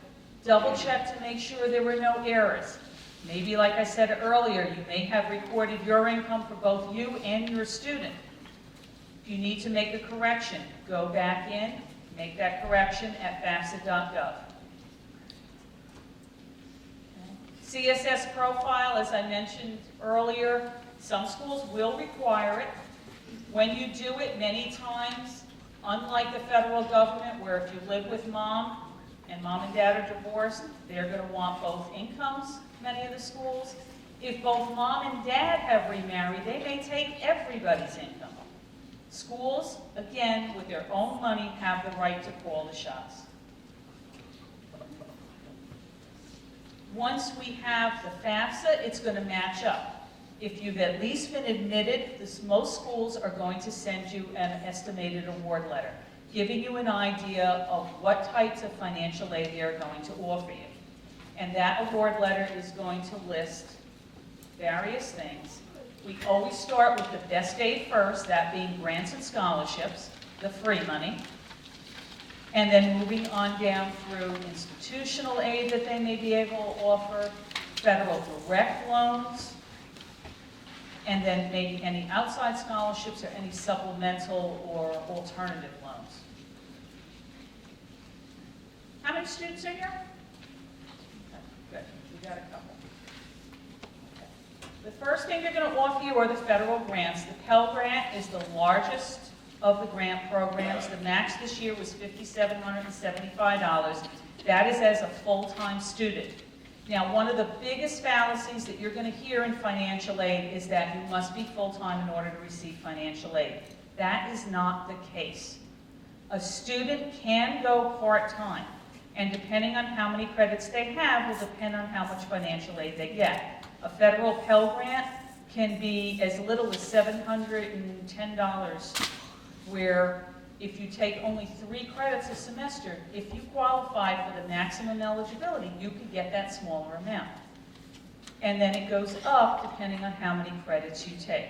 Double check to make sure there were no errors. Maybe, like I said earlier, you may have recorded your income for both you and your student. If you need to make a correction, go back in, make that correction at FAFSA.gov. CSS Profile, as I mentioned earlier, some schools will require it. When you do it, many times, unlike the federal government, where if you live with mom and dad are divorced, they're going to want both incomes, many of the schools. If both mom and dad have remarried, they may take everybody's income. Schools, again, with their own money, have the right to call the shots. Once we have the FAFSA, it's going to match up. If you've at least been admitted, most schools are going to send you an estimated award letter, giving you an idea of what types of financial aid they're going to offer you. And that award letter is going to list various things. We always start with the best aid first, that being grants and scholarships, the free money. And then moving on down through institutional aid that they may be able to offer, federal direct loans, and then maybe any outside scholarships or any supplemental or alternative loans. How many students are here? Okay, good, we got a couple. Okay. The first thing they're going to offer you are the federal grants. The Pell Grant is the largest of the grant programs. The max this year was $5,775. That is as a full-time student. Now, one of the biggest fallacies that you're going to hear in financial aid is that you must be full-time in order to receive financial aid. That is not the case. A student can go part-time, and depending on how many credits they have will depend on how much financial aid they get. A federal Pell Grant can be as little as $710, where if you take only 3 credits a semester, if you qualify for the maximum eligibility, you could get that smaller amount. And then it goes up depending on how many credits you take.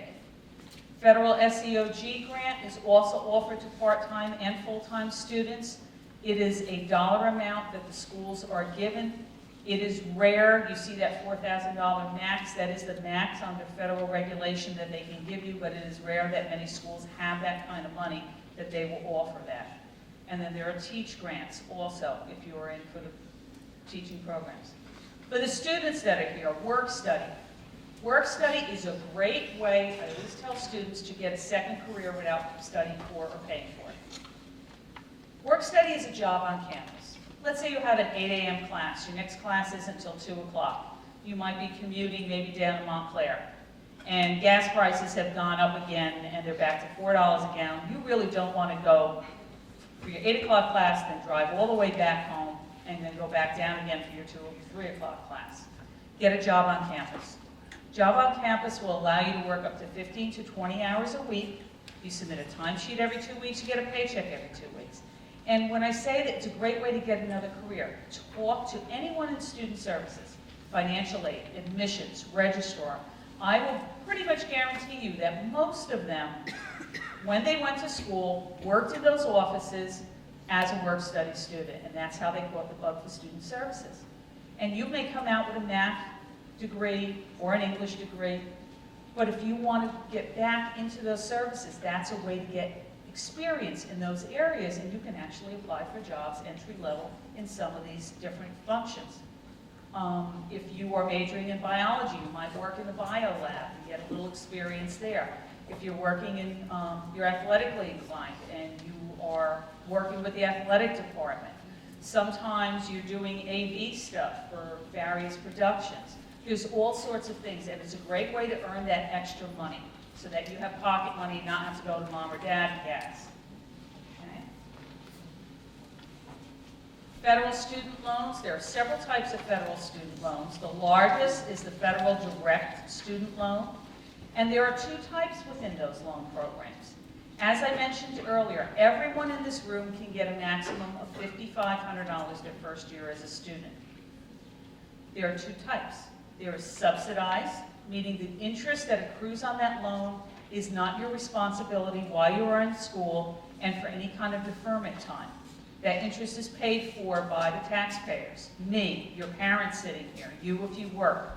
Federal SEOG grant is also offered to part-time and full-time students. It is a dollar amount that the schools are given. It is rare, you see that $4,000 max, that is the max under federal regulation that they can give you, but it is rare that many schools have that kind of money that they will offer that. And then there are teach grants also, if you are in for the teaching programs. For the students that are here, work study. Work study is a great way, I always tell students, to get a second career without studying for or paying for it. Work study is a job on campus. Let's say you have an 8 a.m. class. Your next class isn't until 2 o'clock. You might be commuting maybe down to Montclair. And gas prices have gone up again, and they're back to $4 a gallon. You really don't want to go for your 8 o'clock class, then drive all the way back home, and then go back down again for your 2 or 3 o'clock class. Get a job on campus. Job on campus will allow you to work up to 15 to 20 hours a week. You submit a timesheet every 2 weeks, you get a paycheck every 2 weeks. And when I say that it's a great way to get another career, talk to anyone in student services, financial aid, admissions, registrar. I will pretty much guarantee you that most of them, when they went to school, worked in those offices as a work-study student, and that's how they caught the bug for student services. And you may come out with a math degree or an English degree, but if you want to get back into those services, that's a way to get experience in those areas, and you can actually apply for jobs entry level in some of these different functions. If you are majoring in biology, you might work in the bio lab and get a little experience there. If you're working in, you're athletically inclined and you are working with the athletic department, sometimes you're doing AV stuff for various productions. There's all sorts of things, and it's a great way to earn that extra money so that you have pocket money and not have to go to mom or dad for gas. Okay. Federal student loans, there are several types of federal student loans. The largest is the federal direct student loan, and there are 2 types within those loan programs. As I mentioned earlier, everyone in this room can get a maximum of $5,500 their first year as a student. There are 2 types. There is subsidized, meaning the interest that accrues on that loan is not your responsibility while you are in school and for any kind of deferment time. That interest is paid for by the taxpayers, me, your parents sitting here, you if you work.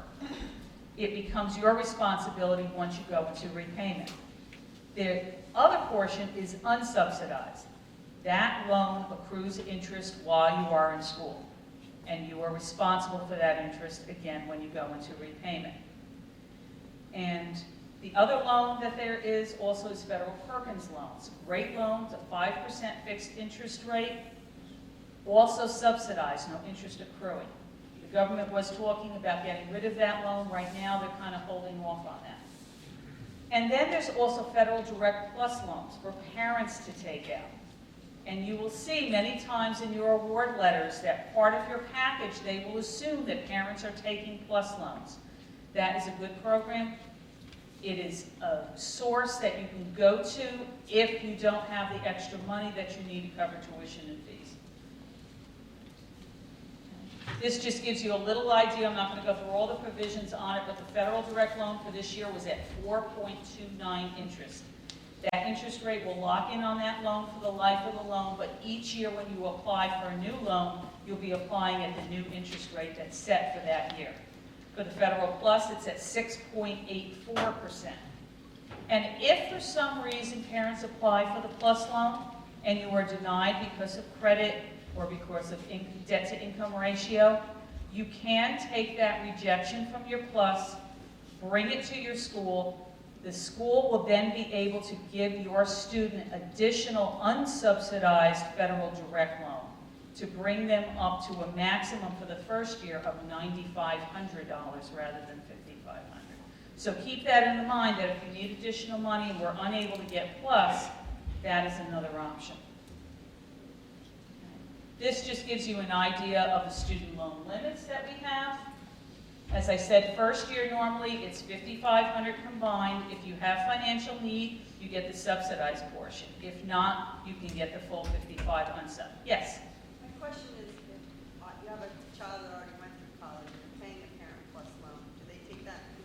It becomes your responsibility once you go into repayment. The other portion is unsubsidized. That loan accrues interest while you are in school, and you are responsible for that interest again when you go into repayment. And the other loan that there is also is Federal Perkins loans. Great loans, a 5% fixed interest rate, also subsidized, no interest accruing. The government was talking about getting rid of that loan. Right now, they're kind of holding off on that. And then there's also Federal Direct Plus loans for parents to take out. And you will see many times in your award letters that part of your package, they will assume that parents are taking plus loans. That is a good program. It is a source that you can go to if you don't have the extra money that you need to cover tuition and fees. This just gives you a little idea. I'm not going to go through all the provisions on it, but the federal direct loan for this year was at 4.29 interest. That interest rate will lock in on that loan for the life of the loan, but each year when you apply for a new loan, you'll be applying at the new interest rate that's set for that year. For the Federal Plus, it's at 6.84%. And if for some reason parents apply for the Plus loan and you are denied because of credit or because of debt-to-income ratio, you can take that rejection from your Plus, bring it to your school. The school will then be able to give your student additional unsubsidized federal direct loan. to bring them up to a maximum for the first year of $9,500 rather than $5,500. So keep that in mind, that if you need additional money and we're unable to get plus, that is another option. This just gives you an idea of the student loan limits that we have. As I said, first year normally it's $5,500 combined. If you have financial need, you get the subsidized portion. If not, you can get the full $55,000 unsub. Yes? My question is, if you have a child that already went through college and you're paying a parent plus loan, do they take that into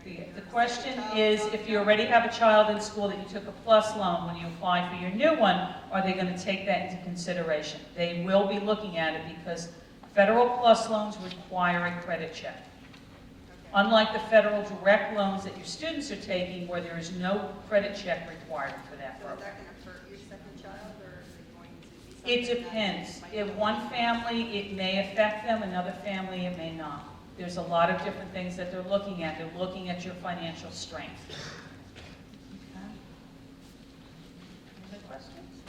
consideration? The question is, if you already have a child in school that you took a plus loan, when you apply for your new one, are they going to take that into consideration? They will be looking at it because federal plus loans require a credit check. Okay. Unlike the federal direct loans that your students are taking, where there is no credit check required for that So is program. that going to hurt your second child, or is it going to be It something depends. that In might- one family, it may affect them, another family, it may not. There's a lot of different things that they're looking at. They're looking at your financial strength. Okay. Any other questions?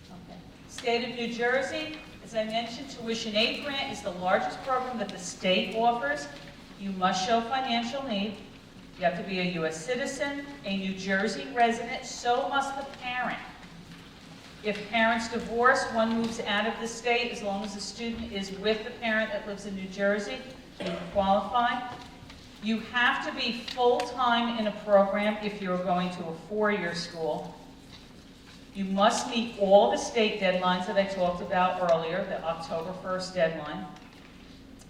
Okay. State of New Jersey, as I mentioned, tuition aid grant is the largest program that the state offers. You must show financial need. You have to be a U.S. citizen, a New Jersey resident, so must the parent. If parents divorce, one moves out of the state. As long as the student is with the parent that lives in New Jersey, you qualify. You have to be full-time in a program if you're going to a four-year school. You must meet all the state deadlines that I talked about earlier, the October 1st deadline.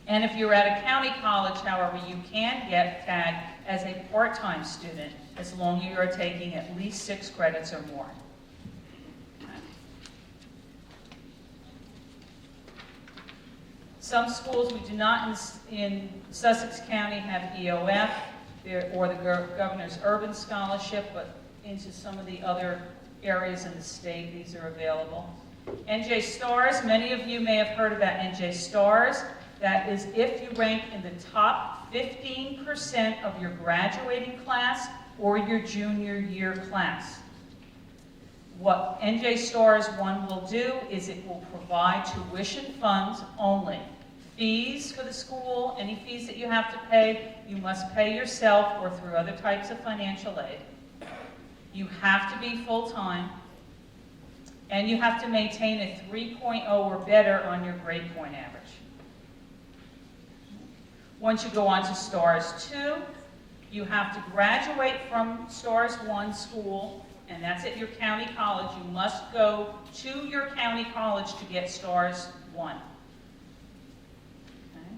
And if you're at a county college, however, you can get tagged as a part-time student as long as you are taking at least 6 credits or more. Some schools we do not in Sussex County have EOF or the Governor's Urban Scholarship, but into some of the other areas in the state, these are available. NJ Stars, many of you may have heard about NJ Stars. That is if you rank in the top 15% of your graduating class or your junior year class. What NJ Stars 1 will do is it will provide tuition funds only. Fees for the school, any fees that you have to pay, you must pay yourself or through other types of financial aid. You have to be full-time, and you have to maintain a 3.0 or better on your grade point average. Once you go on to STARS 2, you have to graduate from STARS 1 school, and that's at your county college. You must go to your county college to get STARS 1. Okay?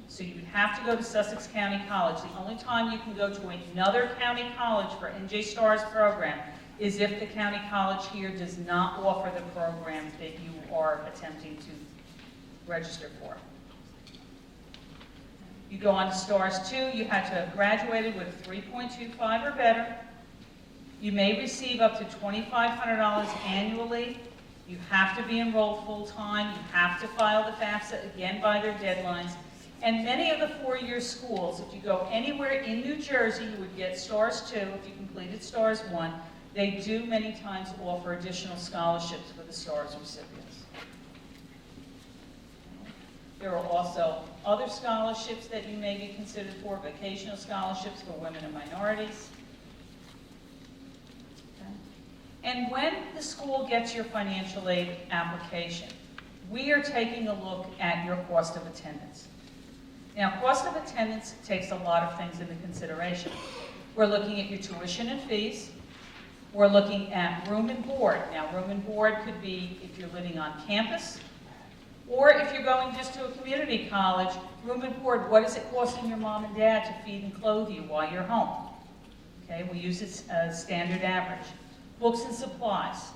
So you would have to go to Sussex County College. The only time you can go to another county college for NJ STARS program is if the county college here does not offer the program that you are attempting to register for. You go on to STARS 2, you have to have graduated with a 3.25 or better. You may receive up to $2,500 annually. You have to be enrolled full-time. You have to file the FAFSA, again, by their deadlines. And many of the four-year schools, if you go anywhere in New Jersey, you would get STARS 2 if you completed STARS 1. They do many times offer additional scholarships for the STARS recipients. There are also other scholarships that you may be considered for, vocational scholarships for women and minorities. Okay. And when the school gets your financial aid application, we are taking a look at your cost of attendance. Now, cost of attendance takes a lot of things into consideration. We're looking at your tuition and fees. We're looking at room and board. Now, room and board could be if you're living on campus, or if you're going just to a community college, room and board, what is it costing your mom and dad to feed and clothe you while you're home? Okay, we use it as standard average. Books and supplies.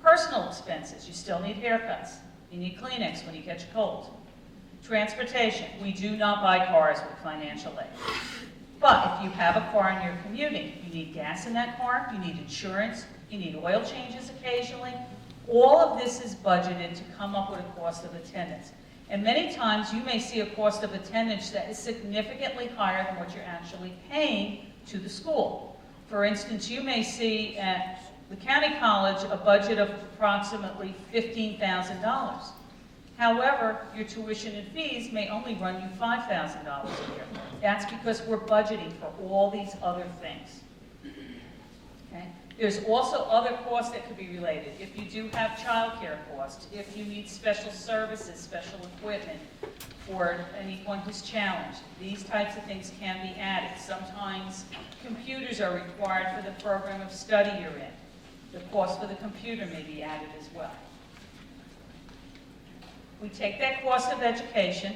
Personal expenses, you still need haircuts. You need Kleenex when you catch a cold. Transportation, we do not buy cars with financial aid. But if you have a car and you're commuting, you need gas in that car, you need insurance, you need oil changes occasionally. All of this is budgeted to come up with a cost of attendance. And many times you may see a cost of attendance that is significantly higher than what you're actually paying to the school. For instance, you may see at the county college a budget of approximately $15,000. However, your tuition and fees may only run you $5,000 a year. That's because we're budgeting for all these other things. Okay? There's also other costs that could be related. If you do have childcare costs, if you need special services, special equipment for anyone who's challenged, these types of things can be added. Sometimes computers are required for the program of study you're in. The cost for the computer may be added as well. We take that cost of education,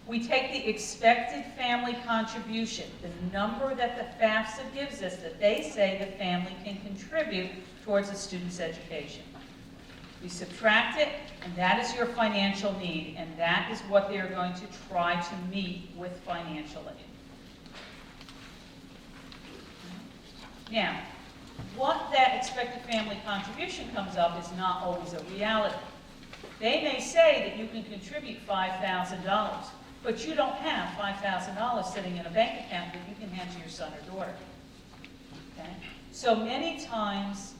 we take the expected family contribution, the number that the FAFSA gives us that they say the family can contribute towards a student's education. We subtract it, and that is your financial need, and that is what they're going to try to meet with financial aid. Now, what that expected family contribution comes up is not always a reality. They may say that you can contribute $5,000, but you don't have $5,000 sitting in a bank account that you can hand to your son or daughter. Okay? So many times,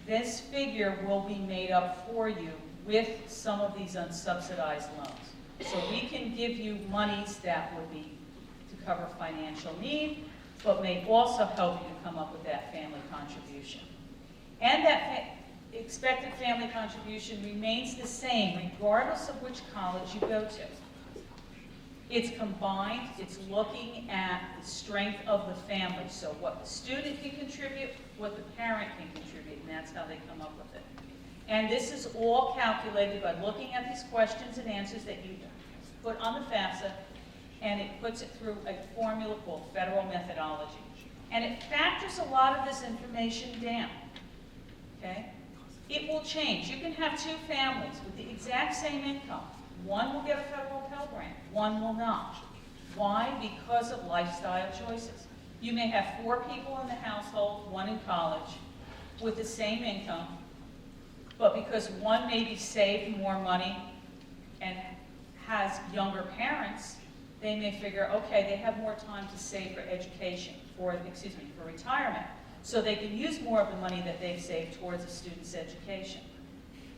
this figure will be made up for you with some of these unsubsidized loans. So we can give you monies that would be to cover financial need, but may also help you to come up with that family contribution. And that expected family contribution remains the same regardless of which college you go to. It's combined, it's looking at the strength of the family. So what the student can contribute, what the parent can contribute, and that's how they come up with it. And this is all calculated by looking at these questions and answers that you put on the FAFSA, and it puts it through a formula called federal methodology. And it factors a lot of this information down, okay? It will change. You can have two families with the exact same income. One will get a federal Pell Grant, one will not. Why? Because of lifestyle choices. You may have 4 people in the household, 1 in college, with the same income, but because one maybe saved more money and has younger parents, they may figure, okay, they have more time to save for education, for retirement. So they can use more of the money that they've saved towards a student's education.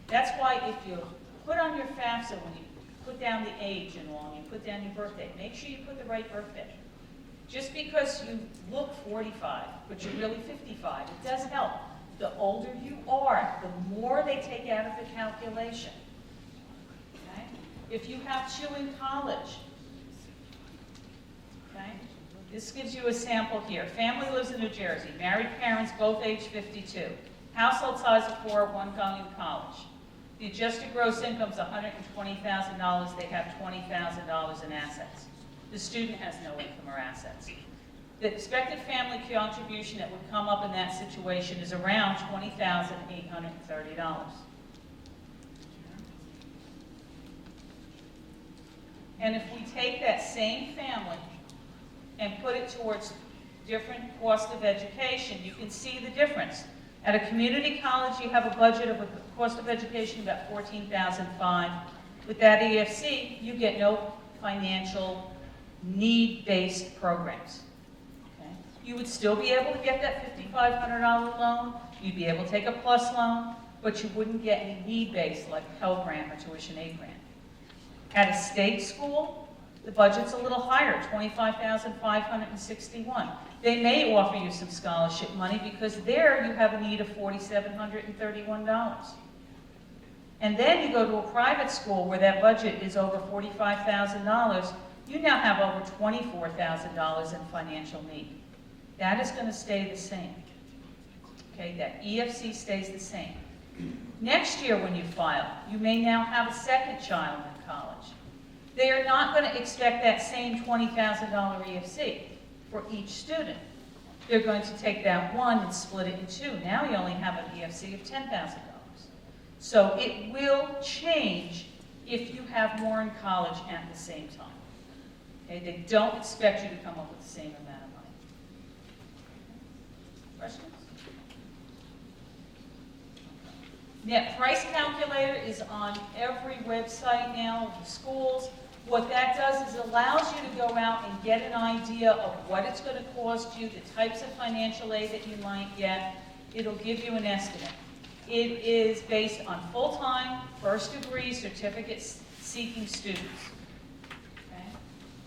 That's why if you put on your FAFSA, when you put down the age and all, and you put down your birthday, make sure you put the right birthday. Just because you look 45, but you're really 55, it does help. The older you are, the more they take out of the calculation. Okay? If you have 2 in college, okay? This gives you a sample here. Family lives in New Jersey. Married parents, both age 52. Household size of 4, 1 going to college. The adjusted gross income is $120,000. They have $20,000 in assets. The student has no income or assets. The expected family contribution that would come up in that situation is around $20,830. And if we take that same family and put it towards different cost of education, you can see the difference. At a community college, you have a budget of a cost of education about $14,500. With that EFC, you get no financial need-based programs. Okay? You would still be able to get that $5,500 loan. You'd be able to take a plus loan, but you wouldn't get any need-based like a Pell Grant or tuition aid grant. At a state school, the budget's a little higher, $25,561. They may offer you some scholarship money because there you have a need of $4,731. And then you go to a private school where that budget is over $45,000, you now have over $24,000 in financial need. That is going to stay the same. Okay, that EFC stays the same. Next year when you file, you may now have a second child in college. They are not going to expect that same $20,000 EFC for each student. They're going to take that one and split it in 2. Now you only have an EFC of $10,000. So it will change if you have more in college at the same time. Okay? They don't expect you to come up with the same amount of money. Questions? Net price calculator is on every website now of the schools. What that does is allows you to go out and get an idea of what it's going to cost you, the types of financial aid that you might get, it'll give you an estimate. It is based on full-time, first-degree certificate-seeking students. Okay?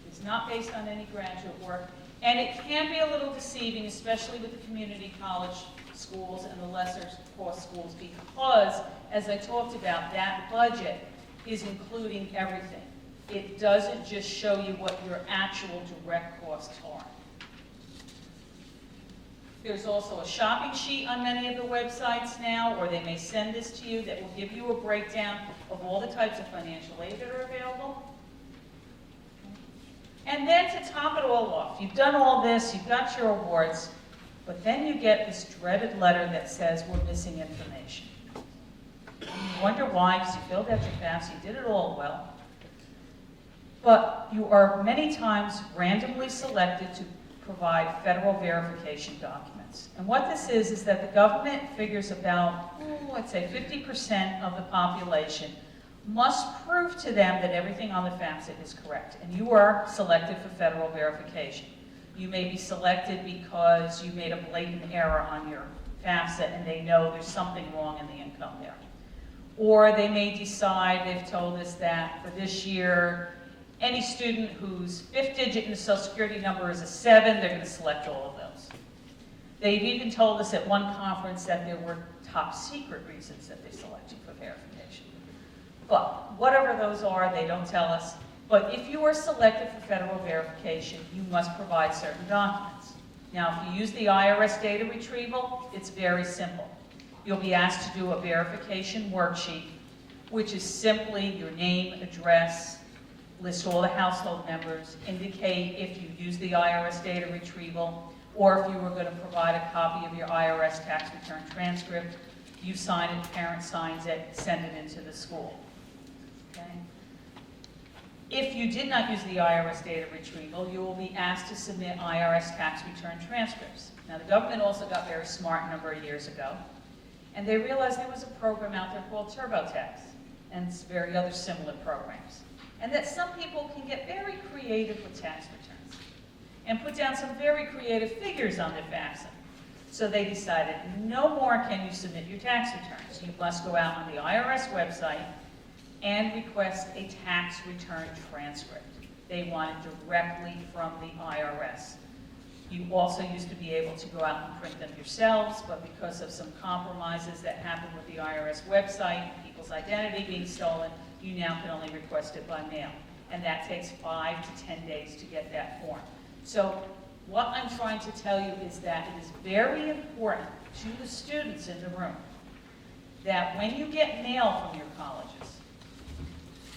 It's not based on any graduate work, and it can be a little deceiving, especially with the community college schools and the lesser cost schools, because, as I talked about, that budget is including everything. It doesn't just show you what your actual direct costs are. There's also a shopping sheet on many of the websites now, or they may send this to you, that will give you a breakdown of all the types of financial aid that are available. And then to top it all off, you've done all this, you've got your awards, but then you get this dreaded letter that says we're missing information. You wonder why, because you filled out your FAFSA, you did it all well. But you are many times randomly selected to provide federal verification documents. And what this is that the government figures about, let's say 50% of the population must prove to them that everything on the FAFSA is correct. And you are selected for federal verification. You may be selected because you made a blatant error on your FAFSA and they know there's something wrong in the income there. Or they may decide, they've told us that for this year, any student whose fifth digit in the Social Security number is a 7, they're going to select all of those. They've even told us at one conference that there were top secret reasons that they selected for verification. But whatever those are, they don't tell us. But if you are selected for federal verification, you must provide certain documents. Now, if you use the IRS data retrieval, it's very simple. You'll be asked to do a verification worksheet, which is simply your name, address, list all the household members, indicate if you use the IRS data retrieval, or if you were going to provide a copy of your IRS tax return transcript, you sign it, parent signs it, send it into the school. Okay? If you did not use the IRS data retrieval, you will be asked to submit IRS tax return transcripts. Now, the government also got very smart a number of years ago, and they realized there was a program out there called TurboTax, and very other similar programs. And that some people can get very creative with tax returns and put down some very creative figures on their FAFSA. So they decided no more can you submit your tax returns. You must go out on the IRS website and request a tax return transcript. They want it directly from the IRS. You also used to be able to go out and print them yourselves, but because of some compromises that happened with the IRS website, people's identity being stolen, you now can only request it by mail. And that takes 5 to 10 days to get that form. So what I'm trying to tell you is that it is very important to the students in the room that when you get mail from your colleges,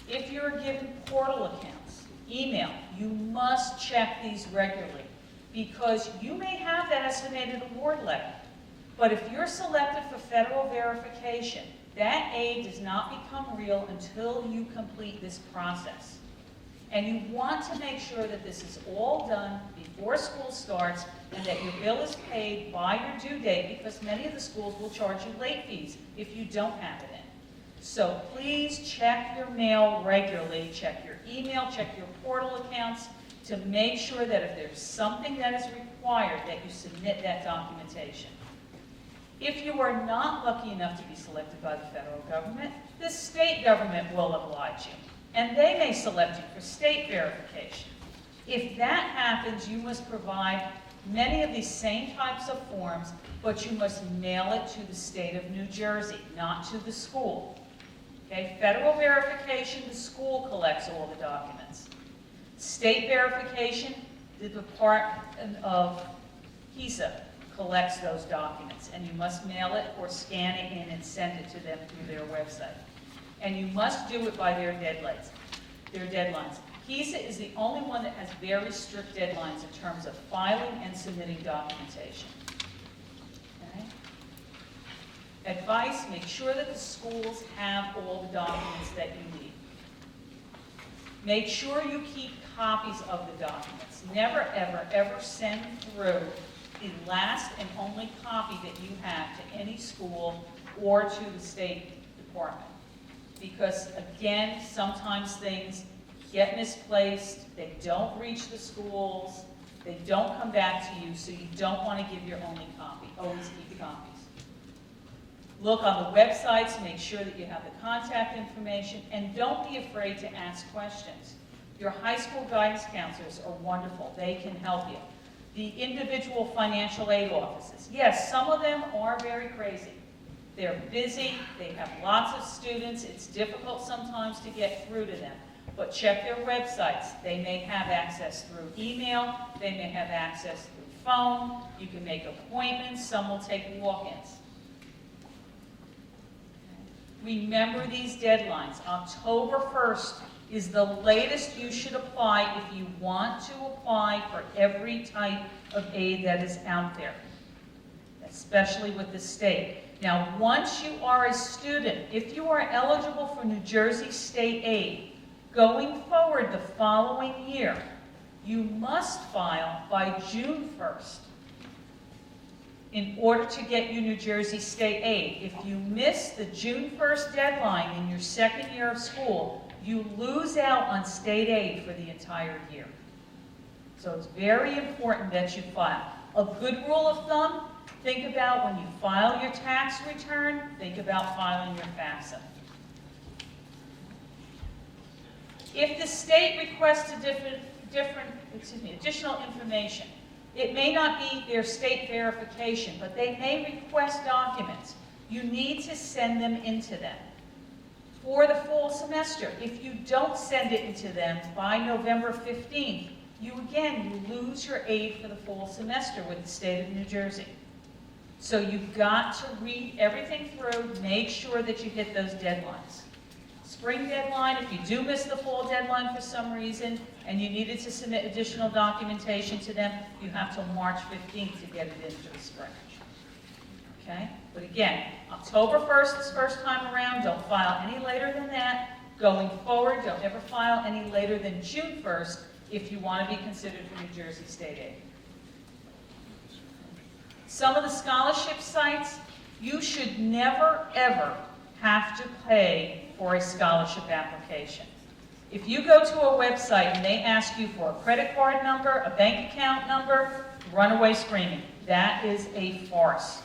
if you're given portal accounts, email, you must check these regularly, because you may have that estimated award letter, but if you're selected for federal verification, that aid does not become real until you complete this process. And you want to make sure that this is all done before school starts and that your bill is paid by your due date, because many of the schools will charge you late fees if you don't have it in. So please check your mail regularly, check your email, check your portal accounts to make sure that if there's something that is required, that you submit that documentation. If you are not lucky enough to be selected by the federal government, the state government will oblige you, and they may select you for state verification. If that happens, you must provide many of these same types of forms, but you must mail it to the state of New Jersey, not to the school. Okay, federal verification, the school collects all the documents. State verification, the Department of HPRHS collects those documents, and you must mail it or scan it in and send it to them through their website. And you must do it by their deadlines. HPRHS is the only one that has very strict deadlines in terms of filing and submitting documentation. Okay? Advice, make sure that the schools have all the documents that you need. Make sure you keep copies of the documents. Never, ever, ever send through the last and only copy that you have to any school or to the State Department. Because, again, sometimes things get misplaced, they don't reach the schools, they don't come back to you, so you don't want to give your only copy. Always keep copies. Look on the websites, make sure that you have the contact information, and don't be afraid to ask questions. Your high school guidance counselors are wonderful. They can help you. The individual financial aid offices, yes, some of them are very crazy. They're busy, they have lots of students, it's difficult sometimes to get through to them. But check their websites. They may have access through email, they may have access through phone, you can make appointments, some will take walk-ins. Remember these deadlines. October 1st is the latest you should apply if you want to apply for every type of aid that is out there, especially with the state. Now, once you are a student, if you are eligible for New Jersey state aid, going forward the following year, you must file by June 1st in order to get your New Jersey state aid. If you miss the June 1st deadline in your second year of school, you lose out on state aid for the entire year. So it's very important that you file. A good rule of thumb, think about when you file your tax return, think about filing your FAFSA. If the state requests additional information, it may not be their state verification, but they may request documents. You need to send them into them. For the fall semester, if you don't send it into them by November 15th, you lose your aid for the fall semester with the state of New Jersey. So you've got to read everything through, make sure that you hit those deadlines. Spring deadline, if you do miss the fall deadline for some reason, and you needed to submit additional documentation to them, you have till March 15th to get it in for the spring. Okay? But again, October 1st is first time around, don't file any later than that. Going forward, don't ever file any later than June 1st if you want to be considered for New Jersey state aid. Some of the scholarship sites, you should never, ever have to pay for a scholarship application. If you go to a website and they ask you for a credit card number, a bank account number, run away screaming. That is a farce.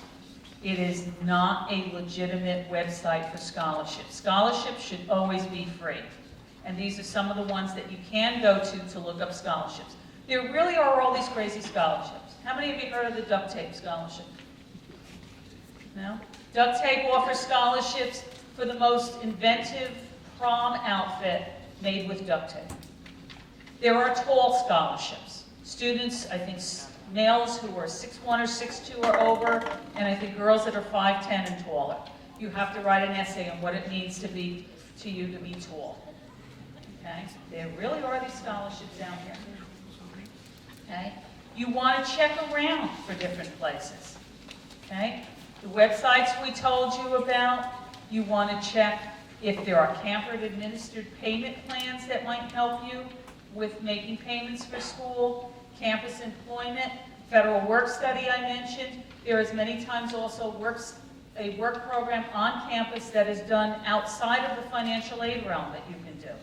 It is not a legitimate website for scholarships. Scholarships should always be free. And these are some of the ones that you can go to look up scholarships. There really are all these crazy scholarships. How many of you heard of the duct tape scholarship? No? Duct tape offers scholarships for the most inventive prom outfit made with duct tape. There are tall scholarships. Students, I think males who are 6'1" or 6'2" or over, and I think girls that are 5'10" and taller. You have to write an essay on what it means to you to be tall. Okay? There really are these scholarships out here. Okay? You want to check around for different places. Okay? The websites we told you about, you want to check if there are camper-administered payment plans that might help you with making payments for school, campus employment, federal work study I mentioned. There is many times also a work program on campus that is done outside of the financial aid realm that you can do.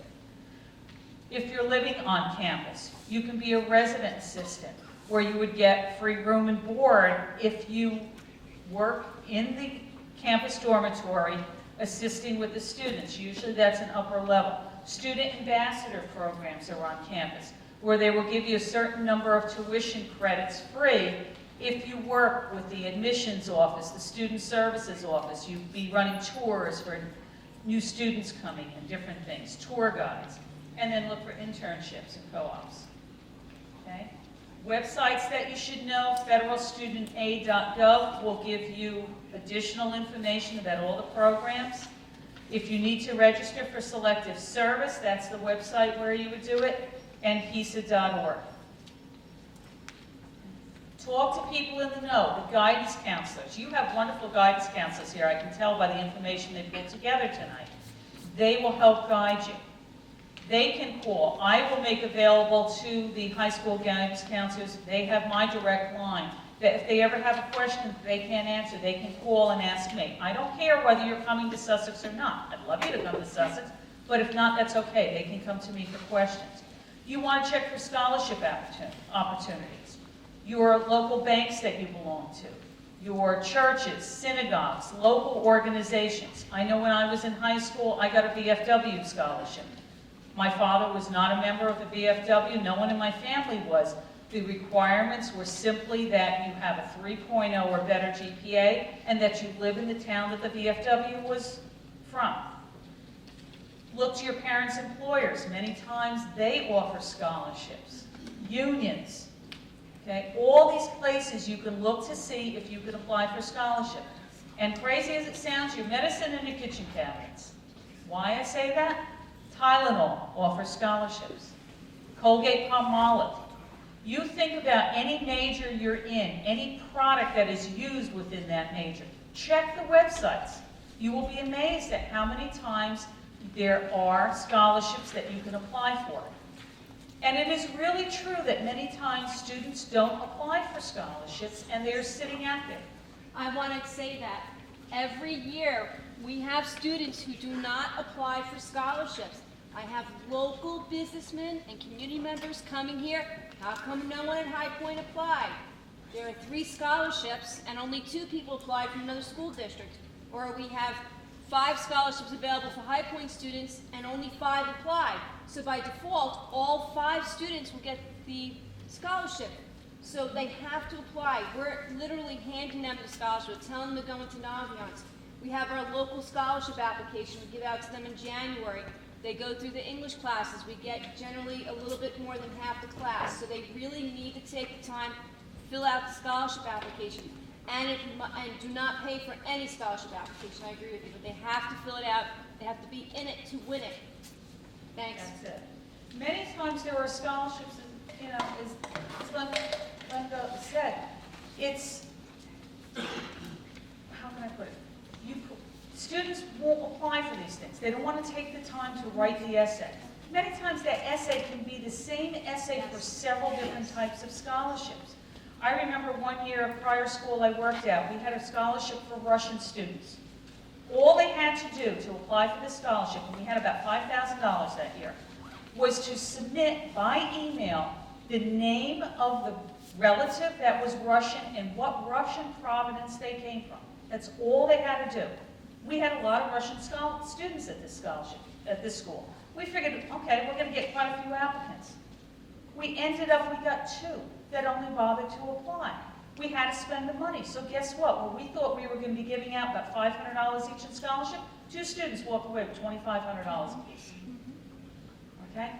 If you're living on campus, you can be a resident assistant, where you would get free room and board if you work in the campus dormitory assisting with the students. Usually that's an upper level. Student ambassador programs are on campus, where they will give you a certain number of tuition credits free if you work with the admissions office, the student services office. You'd be running tours for new students coming in, different things, tour guides, and then look for internships and co-ops. Okay? Websites that you should know, federalstudentaid.gov will give you additional information about all the programs. If you need to register for selective service, that's the website where you would do it, and HISA.org. Talk to people in the know, the guidance counselors. You have wonderful guidance counselors here, I can tell by the information they put together tonight. They will help guide you. They can call. I will make available to the high school guidance counselors, they have my direct line, that if they ever have a question that they can't answer, they can call and ask me. I don't care whether you're coming to Sussex or not. I'd love you to come to Sussex, but if not, that's okay. They can come to me for questions. You want to check for scholarship opportunities. Your local banks that you belong to. your churches, synagogues, local organizations. I know when I was in high school, I got a VFW scholarship. My father was not a member of the VFW. No one in my family was. The requirements were simply that you have a 3.0 or better GPA and that you live in the town that the VFW was from. Look to your parents' employers. Many times they offer scholarships. Unions. Okay? All these places you can look to see if you can apply for scholarship. And crazy as it sounds, your medicine and your kitchen cabinets. Why I say that? Tylenol offers scholarships. Colgate-Palmolive. You think about any major you're in, any product that is used within that major. Check the websites. You will be amazed at how many times there are scholarships that you can apply for. And it is really true that many times students don't apply for scholarships and they're sitting out there. I want to say that every year we have students who do not apply for scholarships. I have local businessmen and community members coming here. How come no one at High Point applied? There are 3 scholarships and only 2 people applied from another school district. Or we have 5 scholarships available for High Point students and only 5 applied. So by default, all 5 students will get the scholarship. So they have to apply. We're literally handing them the scholarship, telling them to go into Naviance. We have our local scholarship application we give out to them in January. They go through the English classes. We get generally a little bit more than half the class. So they really need to take the time to fill out the scholarship application. And do not pay for any scholarship application. I agree with you, but they have to fill it out. They have to be in it to win it. Thanks. That's it. Many times there are scholarships, and, as Linda said, it's, how can I put it? Students won't apply for these things. They don't want to take the time to write the essay. Many times that essay can be the same essay for several different types of scholarships. I remember one year at prior school I worked at, we had a scholarship for Russian students. All they had to do to apply for this scholarship, and we had about $5,000 that year, was to submit by email the name of the relative that was Russian and what Russian province they came from. That's all they had to do. We had a lot of Russian students at this scholarship, at this school. We figured, okay, we're going to get quite a few applicants. We ended up, we got 2 that only bothered to apply. We had to spend the money. So guess what? Well, we thought we were going to be giving out about $500 each in scholarship. 2 students walked away with $2,500 apiece. Okay?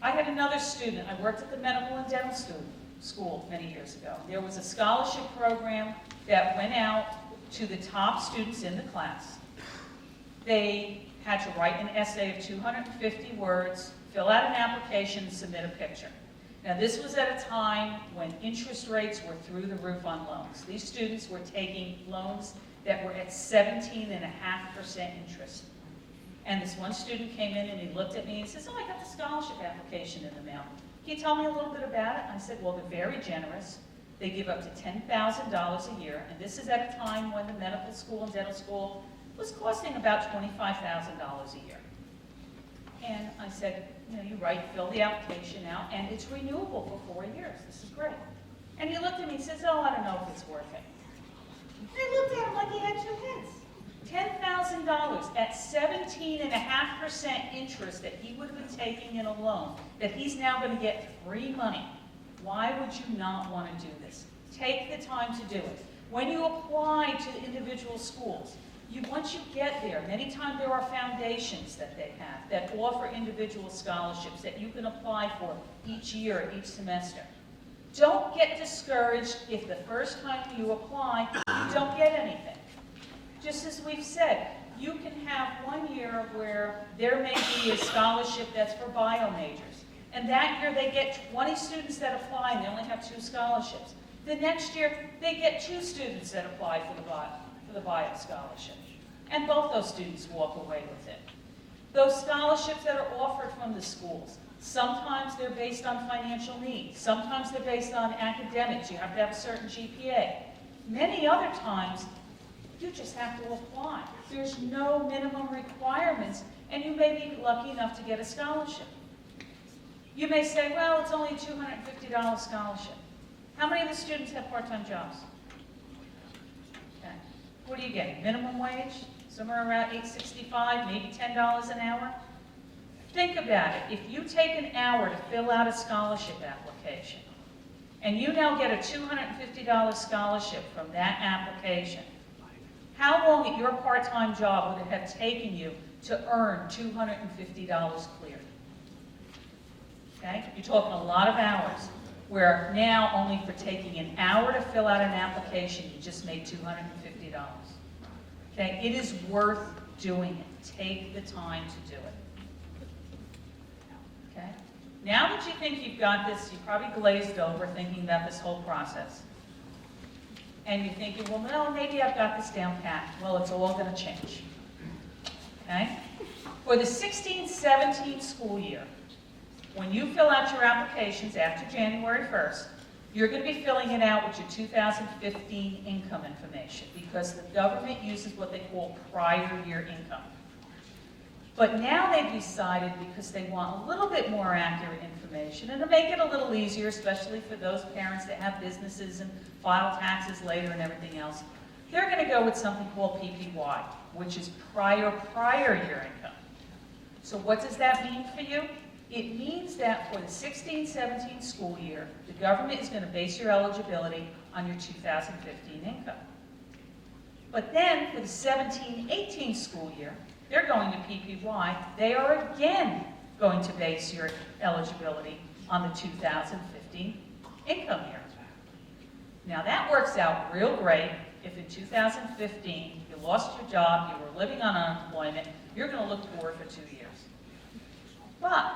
I had another student. I worked at the medical and dental school many years ago. There was a scholarship program that went out to the top students in the class. They had to write an essay of 250 words, fill out an application, and submit a picture. Now, this was at a time when interest rates were through the roof on loans. These students were taking loans that were at 17.5% interest. And this one student came in and he looked at me and says, oh, I got the scholarship application in the mail. Can you tell me a little bit about it? I said, well, they're very generous. They give up to $10,000 a year. And this is at a time when the medical school and dental school was costing about $25,000 a year. And I said, you know, you write, fill the application out, and it's renewable for 4 years. This is great. And he looked at me and says, oh, I don't know if it's worth it. And I looked at him like he had 2 heads. $10,000 at 17.5% interest that he would have been taking in a loan, that he's now going to get free money. Why would you not want to do this? Take the time to do it. When you apply to the individual schools, once you get there, many times there are foundations that they have that offer individual scholarships that you can apply for each year, each semester. Don't get discouraged if the first time you apply, you don't get anything. Just as we've said, you can have 1 year where there may be a scholarship that's for bio majors. And that year they get 20 students that apply and they only have 2 scholarships. The next year they get 2 students that apply for the bio scholarship. And both those students walk away with it. Those scholarships that are offered from the schools, sometimes they're based on financial need. Sometimes they're based on academics. You have to have a certain GPA. Many other times, you just have to apply. There's no minimum requirements, and you may be lucky enough to get a scholarship. You may say, well, it's only a $250 scholarship. How many of the students have part-time jobs? what are you getting, minimum wage? Somewhere around $8.65, maybe $10 an hour? Think about it. If you take an hour to fill out a scholarship application, and you now get a $250 scholarship from that application, how long at your part-time job would it have taken you to earn $250 cleared? Okay? You're talking a lot of hours, where now only for taking an hour to fill out an application, you just made $250. Okay? It is worth doing it. Take the time to do it. Okay? Now that you think you've got this, you probably glazed over thinking about this whole process. And you're thinking, well, no, maybe I've got this down pat. Well, it's all going to change. Okay? For the 16-17 school year, when you fill out your applications after January 1st, you're going to be filling it out with your 2015 income information because the government uses what they call prior year income. But now they've decided, because they want a little bit more accurate information, and to make it a little easier, especially for those parents that have businesses and file taxes later and everything else, they're going to go with something called PPY, which is prior year income. So what does that mean for you? It means that for the 16-17 school year, the government is going to base your eligibility on your 2015 income. But then for the 17-18 school year, they're going to PPY. They are again going to base your eligibility on the 2015 income year. Now that works out real great if in 2015 you lost your job, you were living on unemployment, you're going to look poor for 2 years. But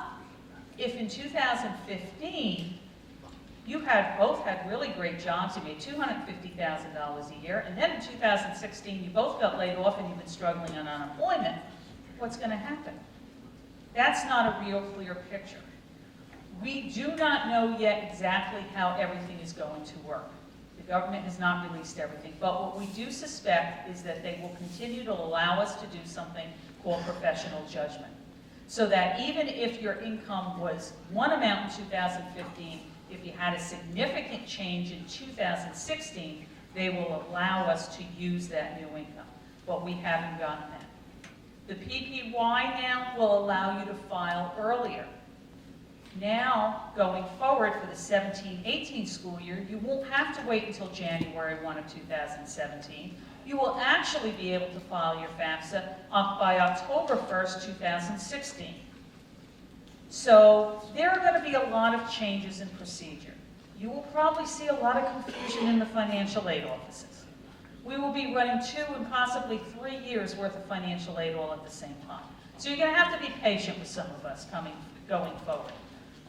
if in 2015 you both had really great jobs, you made $250,000 a year, and then in 2016 you both got laid off and you've been struggling on unemployment, what's going to happen? That's not a real clear picture. We do not know yet exactly how everything is going to work. The government has not released everything, but what we do suspect is that they will continue to allow us to do something called professional judgment. So that even if your income was one amount in 2015, if you had a significant change in 2016, they will allow us to use that new income. But we haven't gotten that. The PPY now will allow you to file earlier. Now, going forward for the 17-18 school year, you won't have to wait until January 1 of 2017. You will actually be able to file your FAFSA by October 1st, 2016. So there are going to be a lot of changes in procedure. You will probably see a lot of confusion in the financial aid offices. We will be running 2 and possibly 3 years worth of financial aid all at the same time. So you're going to have to be patient with some of us going forward.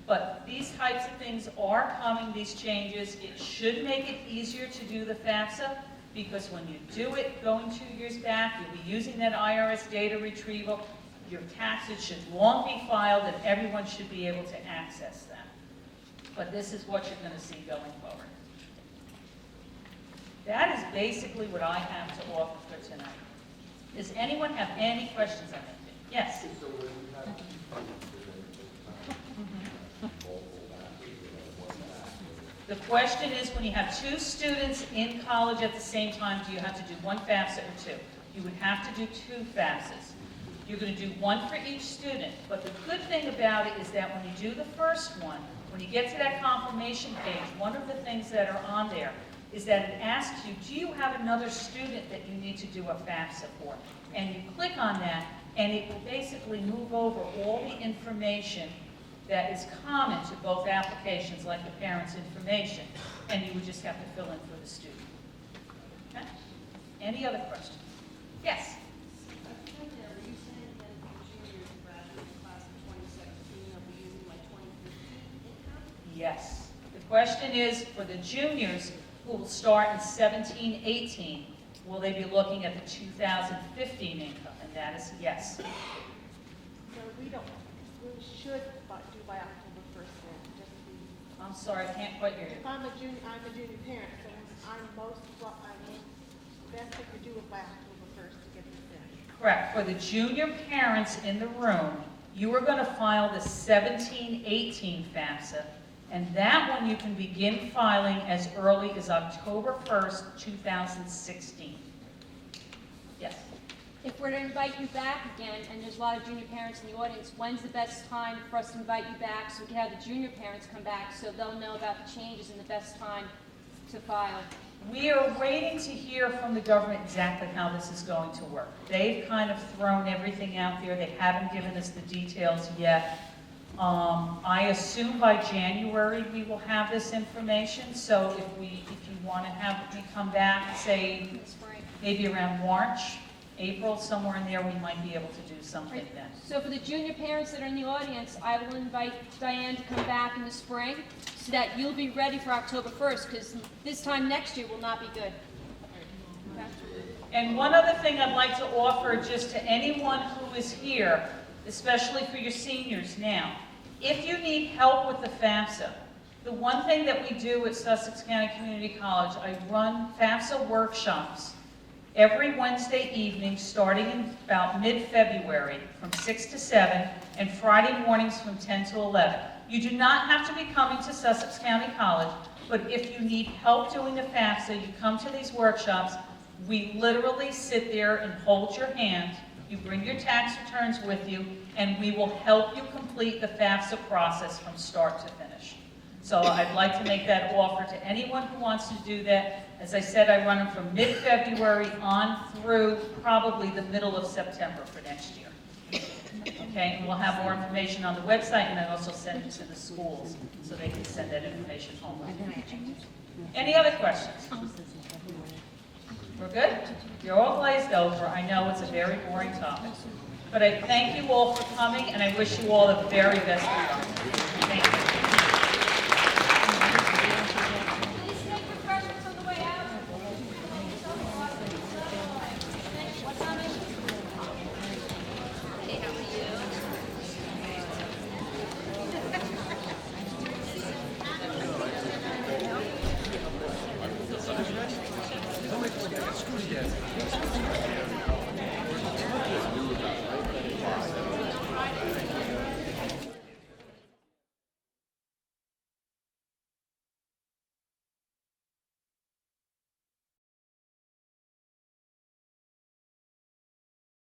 But these types of things are coming, these changes. It should make it easier to do the FAFSA, because when you do it going 2 years back, you'll be using that IRS data retrieval. Your taxes should long be filed, and everyone should be able to access them. But this is what you're going to see going forward. That is basically what I have to offer for tonight. Does anyone have any questions on anything? Yes? The question is, when you have 2 students in college at the same time, do you have to do 1 FAFSA or 2? You would have to do 2 FAFSAs. You're going to do 1 for each student. But the good thing about it is that when you do the first one, when you get to that confirmation page, one of the things that are on there is that it asks you, do you have another student that you need to do a FAFSA for? And you click on that, and it will basically move over all the information that is common to both applications, like the parent's information, and you would just have to fill in for the student. Okay? Any other questions? Yes? Are you saying that the juniors graduating class of 2017 will be using my 2015 income? Yes. The question is, for the juniors who will start in 17-18, will they be looking at the 2015 income? And that is yes. So we should do by October 1st then, just to be. I'm sorry, I can't quite hear you. If I'm a junior parent, so best I could do it by October 1st to get this in. Correct. For the junior parents in the room, you are going to file the 17-18 FAFSA, and that one you can begin filing as early as October 1st, 2016. if we're to invite you back again, and there's a lot of junior parents in the audience, when's the best time for us to invite you back so we can have the junior parents come back so they'll know about the changes and the best time to file? We are waiting to hear from the government exactly how this is going to work. They've kind of thrown everything out there. They haven't given us the details yet. I assume by January we will have this information. So if you want to have me come back, say In the spring. maybe around March, April, somewhere in there, we might be able to do something then. So for the junior parents that are in the audience, I will invite Diane to come back in the spring so that you'll be ready for October 1st, because this time next year will not be good. Okay? And one other thing I'd like to offer just to anyone who is here, especially for your seniors now, if you need help with the FAFSA, the one thing that we do at Sussex County Community College, I run FAFSA workshops every Wednesday evening, starting in about mid-February from 6 to 7, and Friday mornings from 10 to 11. You do not have to be coming to Sussex County College, but if you need help doing the FAFSA, you come to these workshops. We literally sit there and hold your hand. You bring your tax returns with you, and we will help you complete the FAFSA process from start to finish. So I'd like to make that offer to anyone who wants to do that. As I said, I run them from mid-February on through probably the middle of September for next year. Okay, and we'll have more information on the website, and I also send it to the schools so they can send that information home. Any other questions? We're good? You're all glazed over. I know it's a very boring topic. But I thank you all for coming, and I wish you all the very best of luck. Thank you. Please take refreshments on the way out. What time is it? Hey, how are you? Screw yeah.